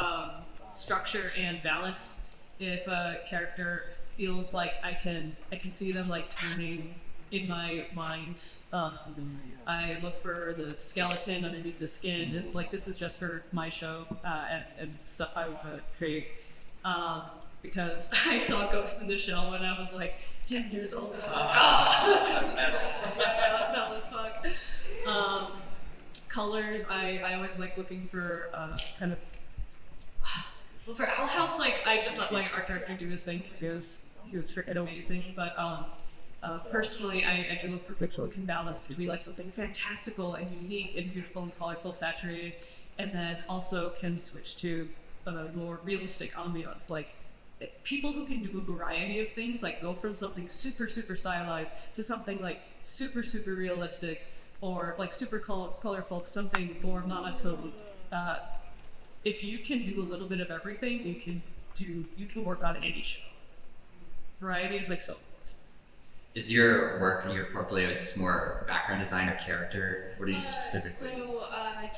structure and balance. If a character feels like I can see them like turning in my mind, I look for the skeleton underneath the skin. Like, this is just for my show and stuff I want to create. Because I saw Ghost in the Shell when I was like 10 years old. That's metal. Yeah, that's metal as fuck. Colors, I always like looking for kind of. Well, for Owl House, like, I just let my art director do his thing because he was freaking amazing. But personally, I do look for people who can balance between like something fantastical and unique and beautiful and colorful, saturated, and then also can switch to a more realistic ambiance. Like, people who can do a variety of things, like go from something super, super stylized to something like super, super realistic, or like super colorful to something more monotone. If you can do a little bit of everything, you can work on any show. Variety is like so important. Is your work in your portfolio, is this more background design or character? What are you specifically?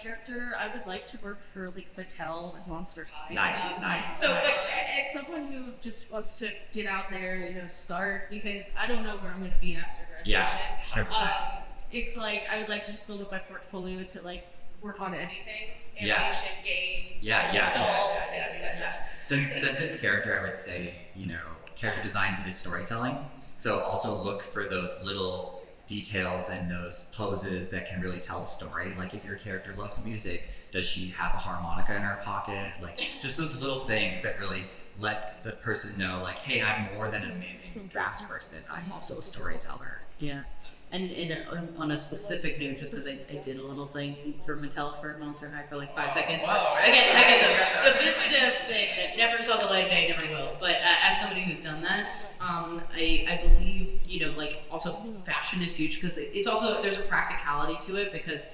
Character, I would like to work for like Mattel and Monster High. Nice. So, as someone who just wants to get out there, start, because I don't know where I'm going to be after graduation. Yeah, 100%. It's like I would like to just build up my portfolio to like work on anything, Yeah. animation, game, Yeah. doll, Since it's character, I would say, character design is storytelling. So also look for those little details and those poses that can really tell a story. Like if your character loves music, does she have a harmonica in her pocket? Like just those little things that really let the person know, like, hey, I'm more than an amazing draftsperson. I'm also a storyteller. Yeah. And on a specific note, just because I did a little thing for Mattel for Monster High for like 5 seconds. Again, the biz dev thing that never saw the light of day, never will. But as somebody who's done that, I believe, also fashion is huge because it's also, there's a practicality to it because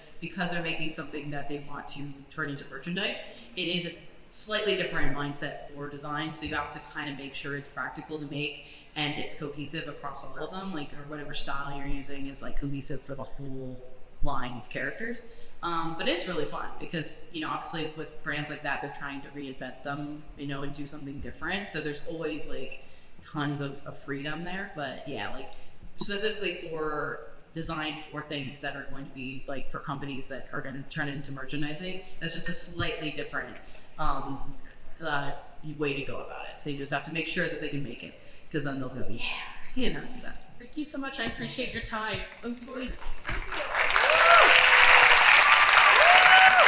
they're making something that they want to turn into merchandise. It is a slightly different mindset for design, so you have to kind of make sure it's practical to make and it's cohesive across all of them, or whatever style you're using is cohesive for the whole line of characters. But it's really fun because, obviously with brands like that, they're trying to reinvent them, and do something different. So there's always tons of freedom there. But yeah, specifically for design for things that are going to be for companies that are going to turn it into merchandising, that's just a slightly different way to go about it. So you just have to make sure that they can make it, because then they'll go, yeah, so. Thank you so much. I appreciate your time. Oh, please.